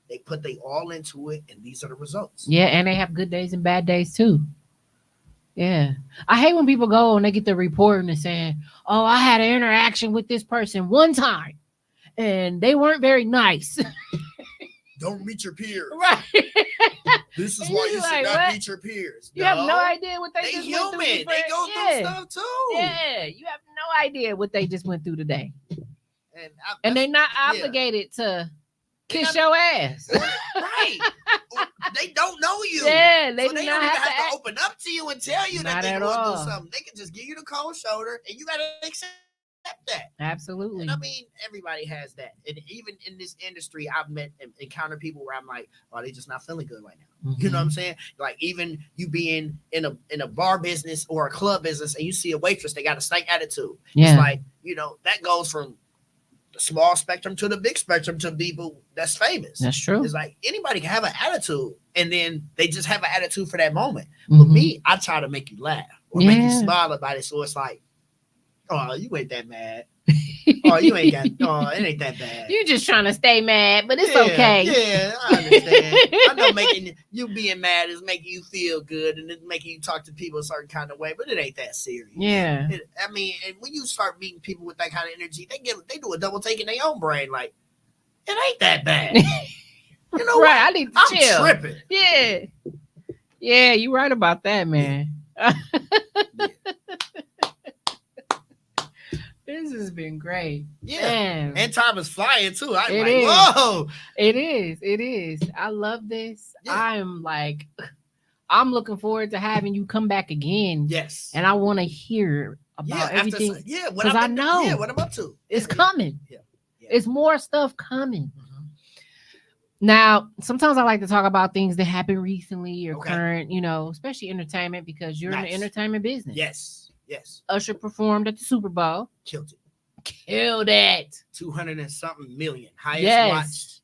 They put they all into it, and these are the results. Yeah, and they have good days and bad days too. Yeah. I hate when people go and they get the report and they're saying, oh, I had an interaction with this person one time and they weren't very nice. Don't meet your peers. Right. This is why you should not meet your peers. You have no idea what they just human. Went through. They go through stuff too. Yeah. You have no idea what they just went through today. And they're not obligated to kiss your ass. Right. They don't know you. Yeah, they don't even have to open up to you and tell you that they're going to do something. They can just give you the cold shoulder and you got to accept that. Absolutely. And I mean, everybody has that. And even in this industry, I've encountered people where I'm like, oh, they just not feeling good right now. Mm-hmm. You know what I'm saying? Like even you being in a bar business or a club business and you see a waitress, they got a stank attitude. Yeah. It's like, that goes from the small spectrum to the big spectrum to people that's famous. That's true. It's like anybody can have an attitude and then they just have an attitude for that moment. Mm-hmm. But me, I try to make you laugh or make you smile about it. So it's like, oh, you ain't that mad. Oh, you ain't got, oh, it ain't that bad. You just trying to stay mad, but it's okay. Yeah, I understand. I know making you being mad is making you feel good and it's making you talk to people a certain kind of way, but it ain't that serious. Yeah. And when you start meeting people with that kind of energy, they do a double take in their own brain. Like, it ain't that bad. You know right, what? I need to chill. I'm tripping. Yeah. Yeah, you're right about that, man. Yeah. This has been great. Yeah. Damn. And time is flying too. Whoa. It is. I love this. Yeah. I'm looking forward to having you come back again. Yes. And I want to hear about everything. Because I know. Yeah, what I'm up to. It's coming. Yeah. It's more stuff coming. Mm-hmm. Now, sometimes I like to talk about things that happened recently or current, especially entertainment because you're in the entertainment business. Yes. Usher performed at the Super Bowl. Killed it. 200 and something million. Highest watched.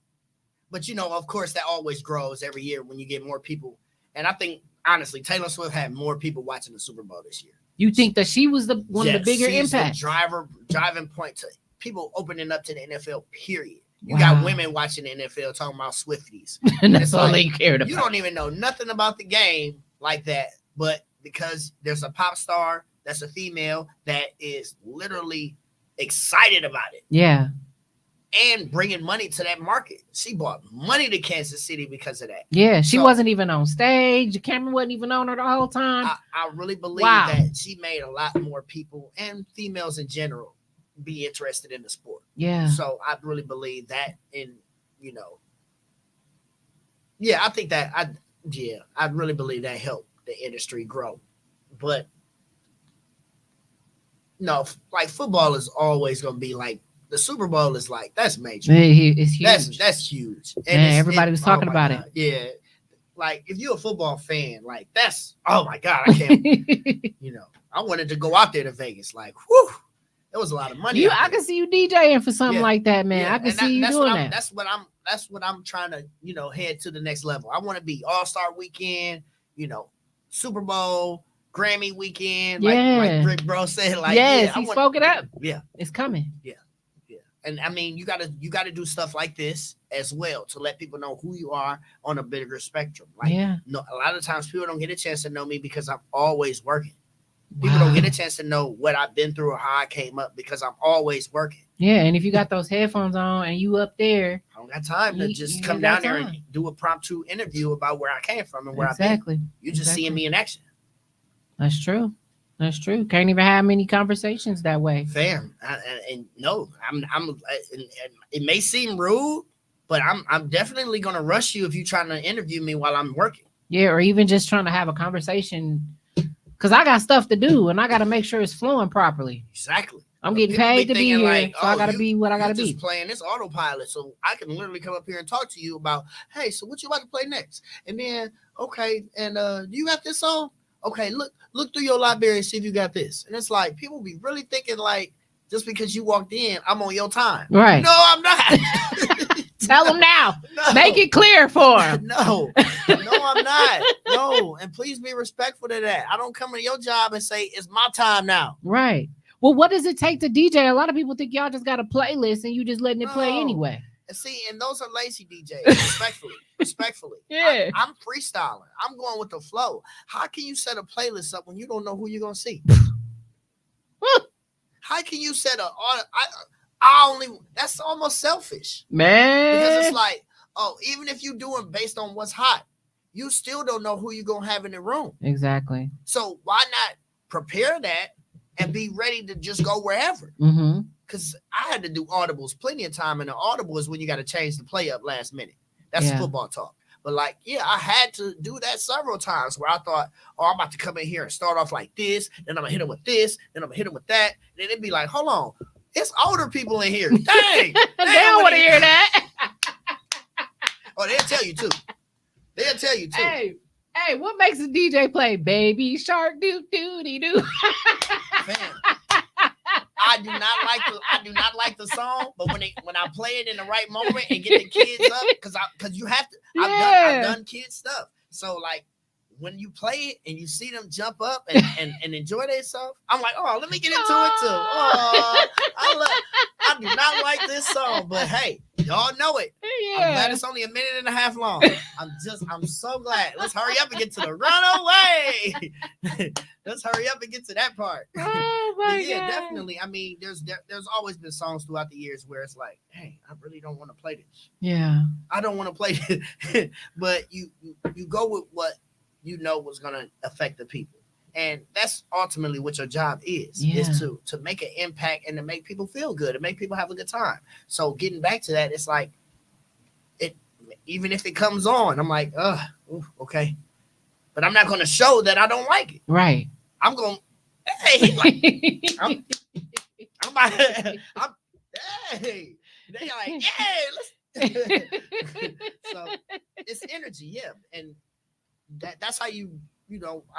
But of course, that always grows every year when you get more people. And I think, honestly, Taylor Swift had more people watching the Super Bowl this year. You think that she was one of the bigger impacts? The driving point to people opening up to the NFL, period. You got women watching the NFL talking about Swifties. And that's all they cared about. You don't even know nothing about the game like that. But because there's a pop star that's a female that is literally excited about it. Yeah. And bringing money to that market. She brought money to Kansas City because of that. Yeah, she wasn't even on stage. The camera wasn't even on her the whole time. I really believe that she made a lot more people and females in general be interested in the sport. Yeah. So I really believe that I think that I really believe that helped the industry grow. But no, like football is always going to be like the Super Bowl is like that's major. It's huge. That's huge. And everybody was talking about it. Yeah, like if you're a football fan, like that's oh my god, I can't. I wanted to go out there to Vegas. Like, whew, there was a lot of money. I can see you DJing for something like that, man. Yeah. I can see you doing that. That's what I'm trying to head to the next level. I want to be All-Star Weekend. Super Bowl. Grammy weekend, Yeah. like Rick Bro said, like yes, he spoke it up. Yeah, it's coming. Yeah. And I mean, you gotta do stuff like this as well to let people know who you are on a bigger spectrum. Like, no, a lot of times people don't get a chance to know me because I'm always working. People don't get a chance to know what I've been through or how I came up because I'm always working. Yeah, and if you got those headphones on and you up there, I don't got time to just come down there and do a promptu interview about where I came from and where I've been. You're just seeing me in action. That's true. That's true. Can't even have many conversations that way. Fam, and no, I'm. It may seem rude, but I'm definitely gonna rush you if you're trying to interview me while I'm working. Yeah, or even just trying to have a conversation, because I got stuff to do and I got to make sure it's flowing properly. Exactly. I'm getting paid to be here, like, so I got to be what I got to be. Just playing this autopilot, so I can literally come up here and talk to you about, hey, so what you about to play next? And then, okay, and do you got this song? Okay, look through your library and see if you got this. And it's like, people be really thinking like, just because you walked in, I'm on your time. Right. No, I'm not. Tell them now. No. Make it clear for them. No, I'm not. No, and please be respectful to that. I don't come to your job and say, it's my time now. Right. Well, what does it take to DJ? A lot of people think y'all just got a playlist and you just letting it play anyway. And see, and those are lazy DJs, respectfully. Yeah. I'm freestyling. I'm going with the flow. How can you set a playlist up when you don't know who you're going to see? How can you set that's almost selfish. Man. Because it's like, even if you're doing based on what's hot, you still don't know who you're going to have in the room. Exactly. So why not prepare that and be ready to just go wherever? Mm-hmm. Because I had to do audibles plenty of time, and the audible is when you got to change the play up last minute. That's football talk. But like, I had to do that several times where I thought, I'm about to come in here and start off like this, then I'm gonna hit them with this, then I'm gonna hit them with that. And then it'd be like, hold on, it's older people in here. Dang, they don't want to hear that. Oh, they'll tell you too. Hey, what makes a DJ play Baby Shark doo doo dee doo? I do not like the song, but when I play it in the right moment and get the kids up, because you have to. I've done kids stuff. So like when you play it and you see them jump up and enjoy themselves, I'm like, let me get into it too. I do not like this song, but hey, y'all know it. Yeah. I'm glad it's only a minute and a half long. I'm so glad. Let's hurry up and get to the runaway. Let's hurry up and get to that part. Oh my God. Definitely. I mean, there's always been songs throughout the years where it's like, hey, I really don't want to play this. Yeah. I don't want to play this. But you go with what you know was gonna affect the people. And that's ultimately what your job is to make an impact and to make people feel good and make people have a good time. So getting back to that, it's like even if it comes on, I'm like, okay. But I'm not going to show that I don't like it. Right. I'm going, hey, like, hey. They're like, let's. So it's energy, and that's how I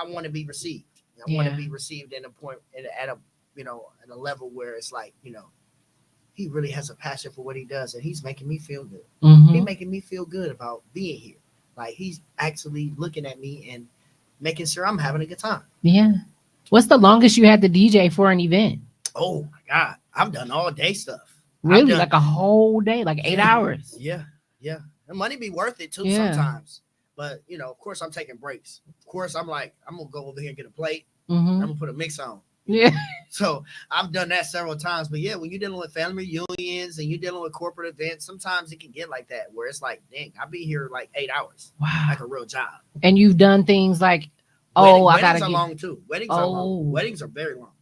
want to be received. I want to be received at a level where it's like, he really has a passion for what he does, and he's making me feel good. Mm-hmm. He's making me feel good about being here. Like he's actually looking at me and making sure I'm having a good time. Yeah. What's the longest you had to DJ for an event? Oh my God, I've done all day stuff. Really, like a whole day, like 8 hours. Yeah. The money be worth it too sometimes. But of course, I'm taking breaks. Of course, I'm like, I'm gonna go over here and get a plate. Mm-hmm. I'm gonna put a mix on. Yeah. So I've done that several times. But when you're dealing with family reunions and you're dealing with corporate events, sometimes it can get like that where it's like, dang, I'll be here like 8 hours. Wow. Like a real job. And you've done things like, weddings are long too. Weddings are long. Weddings are very long.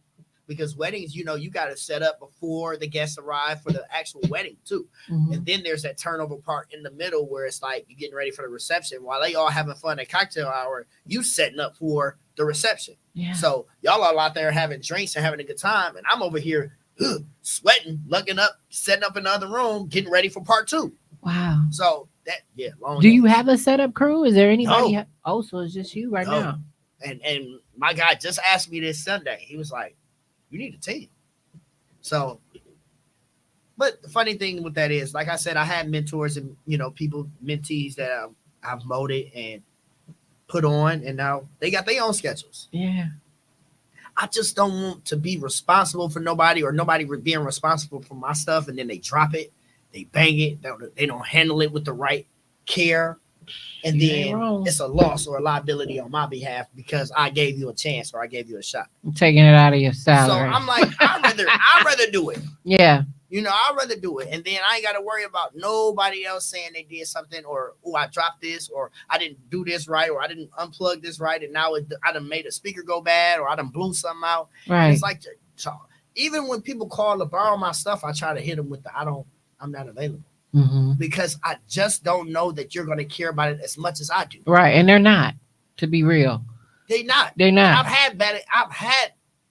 Because weddings, you got to set up before the guests arrive for the actual wedding too. Mm-hmm. And then there's that turnover part in the middle where it's like you're getting ready for the reception while they all having fun at cocktail hour, you setting up for the reception. Yeah. So y'all are out there having drinks and having a good time. And I'm over here sweating, looking up, setting up in the other room, getting ready for part 2. Wow. So long. Do you have a setup crew? Is there anybody? No. So it's just you right now. And my guy just asked me this Sunday. He was like, you need a team. So, but the funny thing with that is, like I said, I had mentors and, mentees that I've molded and put on, and now they got their own schedules. Yeah. I just don't want to be responsible for nobody, or nobody being responsible for my stuff, and then they drop it, they bang it, they don't handle it with the right care, and then it's a loss or a liability on my behalf because I gave you a chance or I gave you a shot. I'm taking it out of your salary. So I'm like, I'd rather do it. Yeah. You know, I'd rather do it. And then I ain't got to worry about nobody else saying they did something, or, oh, I dropped this, or I didn't do this right, or I didn't unplug this right, and now I done made a speaker go bad, or I done blew something out. Right. And it's like, so even when people call to borrow my stuff, I try to hit them with I'm not available. Mm-hmm. Because I just don't know that you're going to care about it as much as I do. Right. And they're not, to be real. They're not.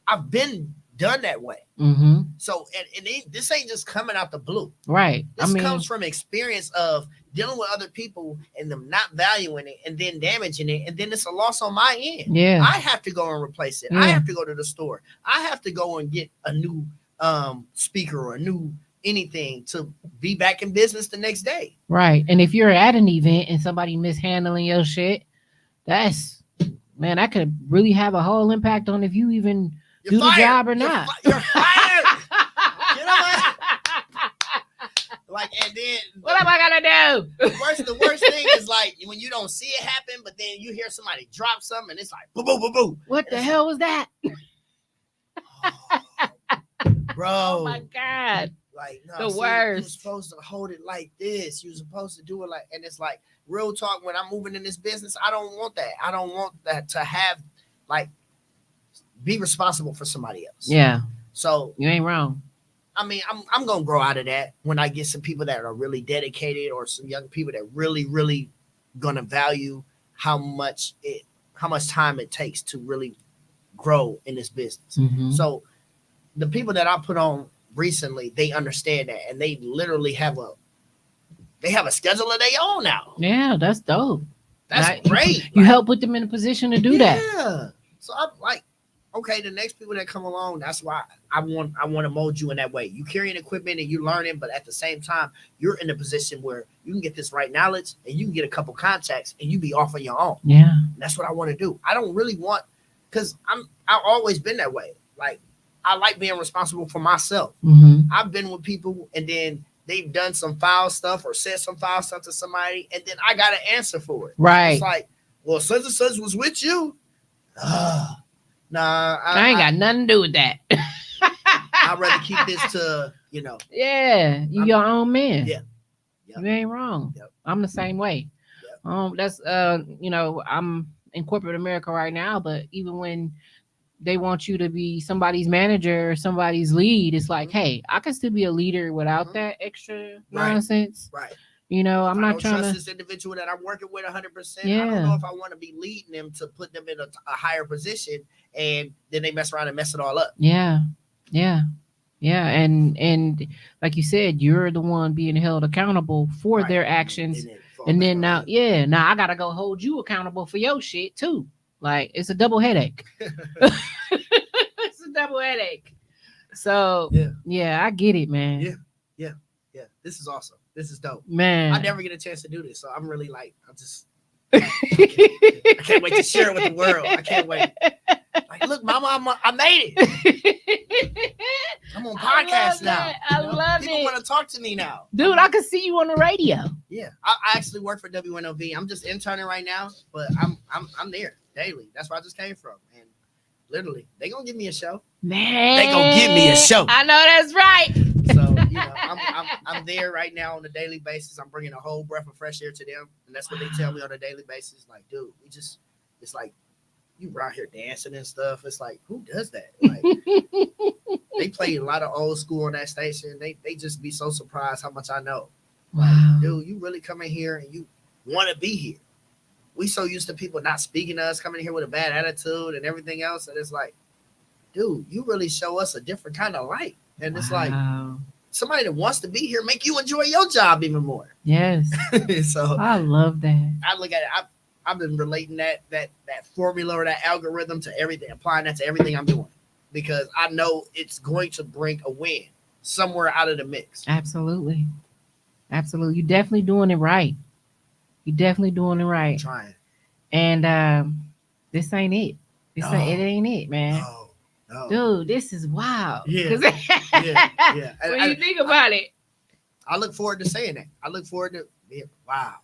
I've been done that way. Mm-hmm. So, and this ain't just coming out the blue. Right. This comes from experience of dealing with other people and them not valuing it and then damaging it. And then it's a loss on my end. Yeah. I have to go and replace it. Yeah. I have to go to the store. I have to go and get a new speaker or a new anything to be back in business the next day. Right. And if you're at an event and somebody mishandling your shit, that could really have a whole impact on if you even do the job or not. You're fired. You know what? Like, and then what am I gonna do? The worst thing is like when you don't see it happen, but then you hear somebody drop something and it's like boo boo boo boo. What the hell was that? Bro. Oh my God. Like, no, the worst. You're supposed to hold it like this. You're supposed to do it like, and it's like real talk. When I'm moving in this business, I don't want that. I don't want that to have like be responsible for somebody else. Yeah. So you ain't wrong. I mean, I'm gonna grow out of that when I get some people that are really dedicated, or some young people that really, really gonna value how much time it takes to really grow in this business. Mm-hmm. So the people that I put on recently, they understand that, and they literally have a schedule of their own now. Yeah, that's dope. That's great. You help put them in a position to do that. Yeah. So I'm like, okay, the next people that come along, that's why I want to mold you in that way. You carrying equipment and you learning, but at the same time, you're in a position where you can get this right knowledge and you can get a couple contacts and you be off on your own. Yeah. And that's what I want to do. I don't really want, because I've always been that way. Like, I like being responsible for myself. Mm-hmm. I've been with people and then they've done some foul stuff or said some foul stuff to somebody, and then I got to answer for it. Right. It's like, well, such and such was with you. Nah, I ain't got nothing to do with that. I'd rather keep this to, Yeah, you your own man. Yeah. Yep. You ain't wrong. Yep. I'm the same way. Yep. That's I'm in corporate America right now, but even when they want you to be somebody's manager or somebody's lead, it's like, hey, I can still be a leader without that extra nonsense. Right. I'm not trying to trust this individual that I'm working with 100%. Yeah. I don't know if I want to be leading them to put them in a higher position, and then they mess around and mess it all up. Yeah. And like you said, you're the one being held accountable for their actions. And then now I gotta go hold you accountable for your shit too. Like, it's a double headache. It's a double headache. So yeah, I get it, man. Yeah. This is awesome. This is dope, man. I never get a chance to do this, so I'm really like, I can't wait to share it with the world. I can't wait. Like, look, mama, I made it. I'm on podcast now. I love People it. want to talk to me now, dude. I can see you on the radio. Yeah, I actually work for WNOV. I'm just interning right now, but I'm there daily. That's where I just came from, and literally, they gonna give me a show. Man, they gonna give me a show. I know that's right. So I'm there right now on a daily basis. I'm bringing a whole breath of fresh air to them, and that's what they tell me on a daily basis. Like, dude, it's like you around here dancing and stuff. It's like, who does that? Like, they play a lot of old school on that station. They just be so surprised how much I know. Wow. Like, dude, you really come in here and you want to be here. We so used to people not speaking to us, coming in here with a bad attitude and everything else. And it's like, dude, you really show us a different kind of light. And it's like, somebody that wants to be here, make you enjoy your job even more. Yes. So I love that. I look at it. I've been relating that formula or that algorithm to everything, applying that to everything I'm doing, because I know it's going to bring a win somewhere out of the mix. Absolutely. You're definitely doing it right. I'm trying. And this ain't it. No. It ain't it, man. No. Dude, this is wild. Yeah. 'Cause Yeah. when you think about it. I look forward to saying that. I look forward to being wow.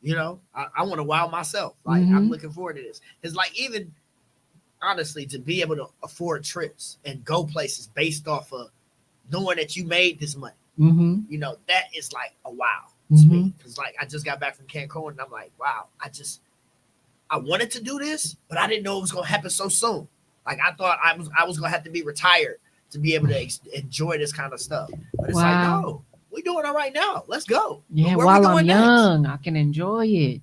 You know, I want to wow myself. Like I'm looking forward to this. It's like even honestly to be able to afford trips and go places based off of knowing that you made this money. You know, that is like a wow to me. Because like I just got back from Cancun and I'm like, wow, I wanted to do this, but I didn't know it was gonna happen so soon. Like I thought I was gonna have to be retired to be able to enjoy this kind of stuff. But it's like, no, we're doing it right now. Let's go. Yeah, while I'm young, I can enjoy it.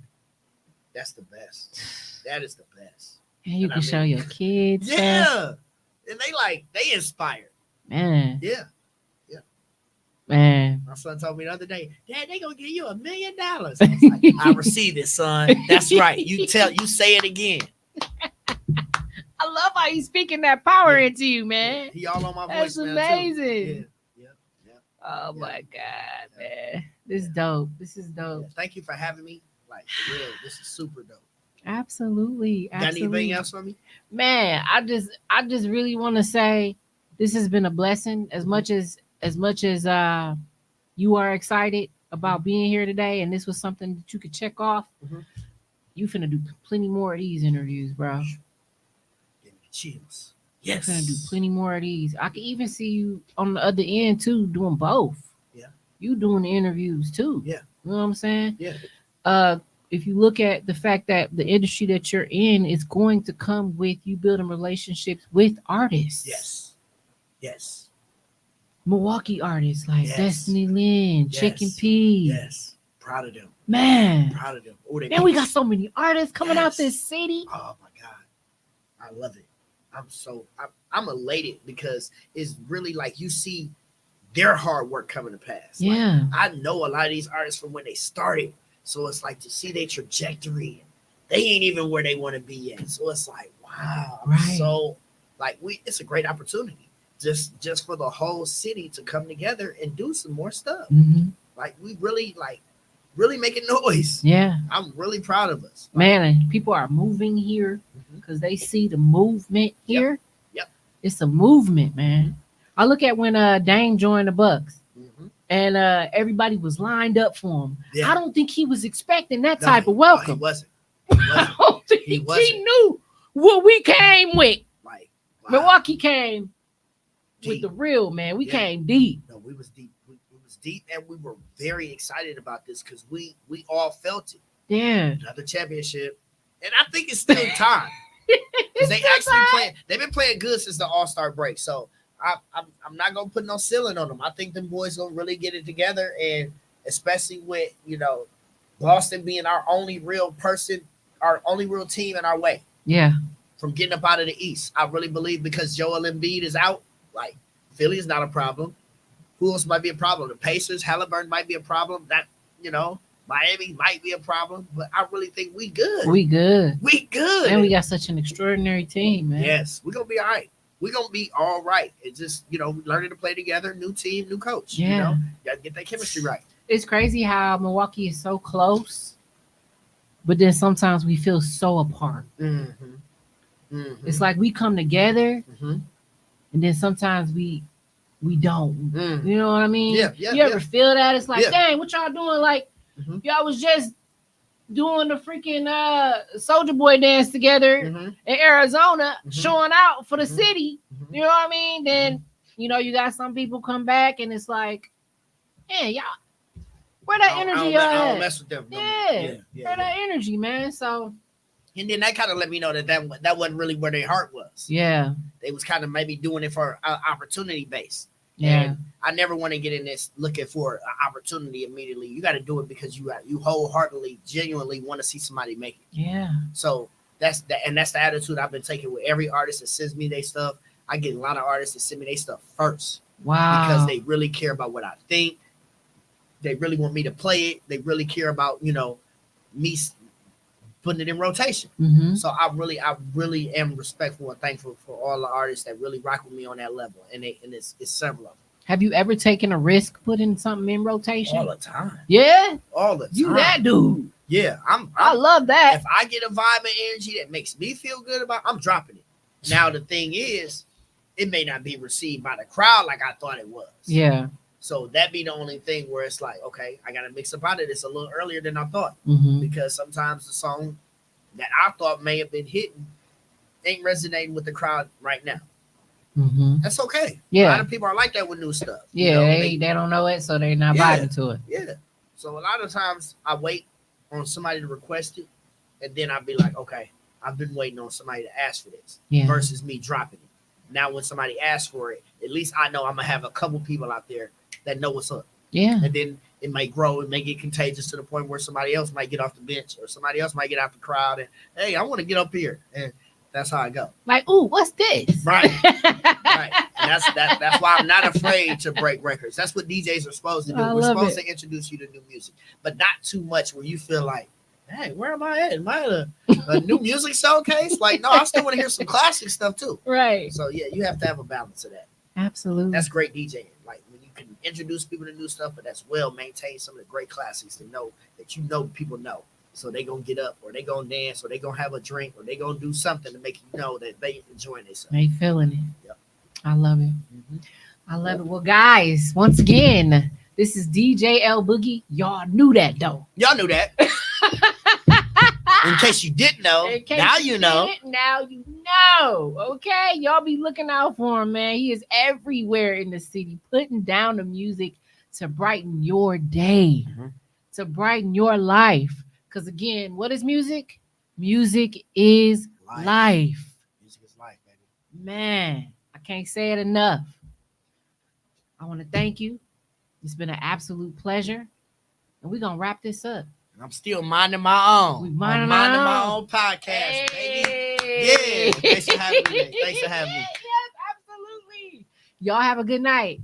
That's the best. That is the best. And you can show your kids. Yeah. Stuff. And they inspired. Man. Yeah. Man. My son told me the other day, Dad, they gonna give you $1 million. I was like, I received it, son. That's right. You say it again. I love how he's speaking that power into you, man. He all on my voice. That's amazing. Yeah. Oh my God, man. This is dope. This is dope. Thank you for having me. Like for real, this is super dope. Absolutely. Got anything else for me? Man, I just really want to say this has been a blessing as much as you are excited about being here today, and this was something that you could check off. You finna do plenty more of these interviews, bro. Give me chills. Yes. You're finna do plenty more of these. I can even see you on the other end too, doing both. Yeah. You doing the interviews too. Yeah. You know what I'm saying? Yeah. If you look at the fact that the industry that you're in is going to come with you building relationships with artists. Yes. Milwaukee artists like Destiny Lynn, Chicken P. Yes. Proud of them. Man. Proud of them. Man, we got so many artists coming out this city. Oh my God. I love it. I'm elated because it's really like you see their hard work coming to pass. Yeah. Like, I know a lot of these artists from when they started. So it's like to see their trajectory. They ain't even where they want to be yet. So it's like, wow. Right. So like it's a great opportunity. Just for the whole city to come together and do some more stuff. Like we really making noise. Yeah. I'm really proud of us. Man, people are moving here because they see the movement here. Yep. It's a movement, man. I look at when Dame joined the Bucks and everybody was lined up for him. Yeah. I don't think he was expecting that type of welcome. He wasn't. I don't think he knew what we came with. Like Milwaukee came with the real, man. We came deep. No, we was deep. We was deep, and we were very excited about this because we all felt it. Yeah. Another championship. And I think it's still time. Because they actually playing. They've been playing good since the All-Star break. So I'm not gonna put no ceiling on them. I think them boys gonna really get it together, and especially with Boston being our only real person, our only real team in our way. Yeah. From getting up out of the East, I really believe because Joel Embiid is out. Like Philly is not a problem. Who else might be a problem? The Pacers, Halliburton might be a problem. That Miami might be a problem, but I really think we good. We good. And we got such an extraordinary team, man. Yes, we're gonna be all right. We're gonna be all right. It's just learning to play together, new team, new coach. Yeah. You gotta get that chemistry right. It's crazy how Milwaukee is so close, but then sometimes we feel so apart. It's like we come together, and then sometimes we don't. You know what I mean? Yeah. You ever feel that? It's like, dang, what y'all doing? Like, y'all was just doing the freaking Soulja Boy dance together in Arizona, showing out for the city. You know what I mean? Then, you got some people come back and it's like, yeah, y'all, where that energy I don't mess with them. Yeah, where that energy, man. So, and then that kind of let me know that wasn't really where their heart was. Yeah. They was kind of maybe doing it for opportunity based. Yeah. And I never want to get in this looking for an opportunity immediately. You got to do it because you wholeheartedly, genuinely want to see somebody make it. Yeah. So that's the attitude I've been taking with every artist that sends me their stuff. I get a lot of artists that send me their stuff first. Wow. Because they really care about what I think. They really want me to play it. They really care about, me putting it in rotation. So I really am respectful and thankful for all the artists that really rock with me on that level. And it's several of them. Have you ever taken a risk putting something in rotation? All the time. Yeah? All the time. You that dude. Yeah, I love that. If I get a vibe and energy that makes me feel good about, I'm dropping it. Now the thing is, it may not be received by the crowd like I thought it was. Yeah. So that be the only thing where it's like, okay, I gotta mix up out of this a little earlier than I thought. Because sometimes the song that I thought may have been hitting ain't resonating with the crowd right now. That's okay. Yeah. A lot of people are like that with new stuff. Yeah, they don't know it, so they're not vibing to it. Yeah. So a lot of times I wait on somebody to request it, and then I'll be like, okay, I've been waiting on somebody to ask for this versus me dropping it. Now when somebody asks for it, at least I know I'm gonna have a couple people out there that know what's up. Yeah. And then it might grow, it may get contagious to the point where somebody else might get off the bench or somebody else might get out the crowd and, hey, I want to get up here. And that's how I go. Like, ooh, what's this? Right. Right. And that's why I'm not afraid to break records. That's what DJs are supposed to do. We're supposed to introduce you to new music, but not too much where you feel like, hey, where am I at? Am I at a new music showcase? Like, no, I still want to hear some classic stuff too. Right. So yeah, you have to have a balance of that. Absolutely. That's great DJing. Like when you can introduce people to new stuff, but that's well maintain some of the great classics to know that people know. So they gonna get up or they gonna dance or they gonna have a drink or they gonna do something to make you know that they enjoying themselves. They feeling it. Yep. I love it. I love it. Well, guys, once again, this is DJ L Boogie. Y'all knew that though. Y'all knew that. In case you didn't know, now you know. Now you know. Okay, y'all be looking out for him, man. He is everywhere in the city, putting down the music to brighten your day, to brighten your life. Because again, what is music? Music is life. Music is life, baby. Man, I can't say it enough. I want to thank you. It's been an absolute pleasure. And we're going to wrap this up. And I'm still minding my own. We minding my own podcast, baby. Yeah. Thanks for having me. Yes, absolutely. Y'all have a good night.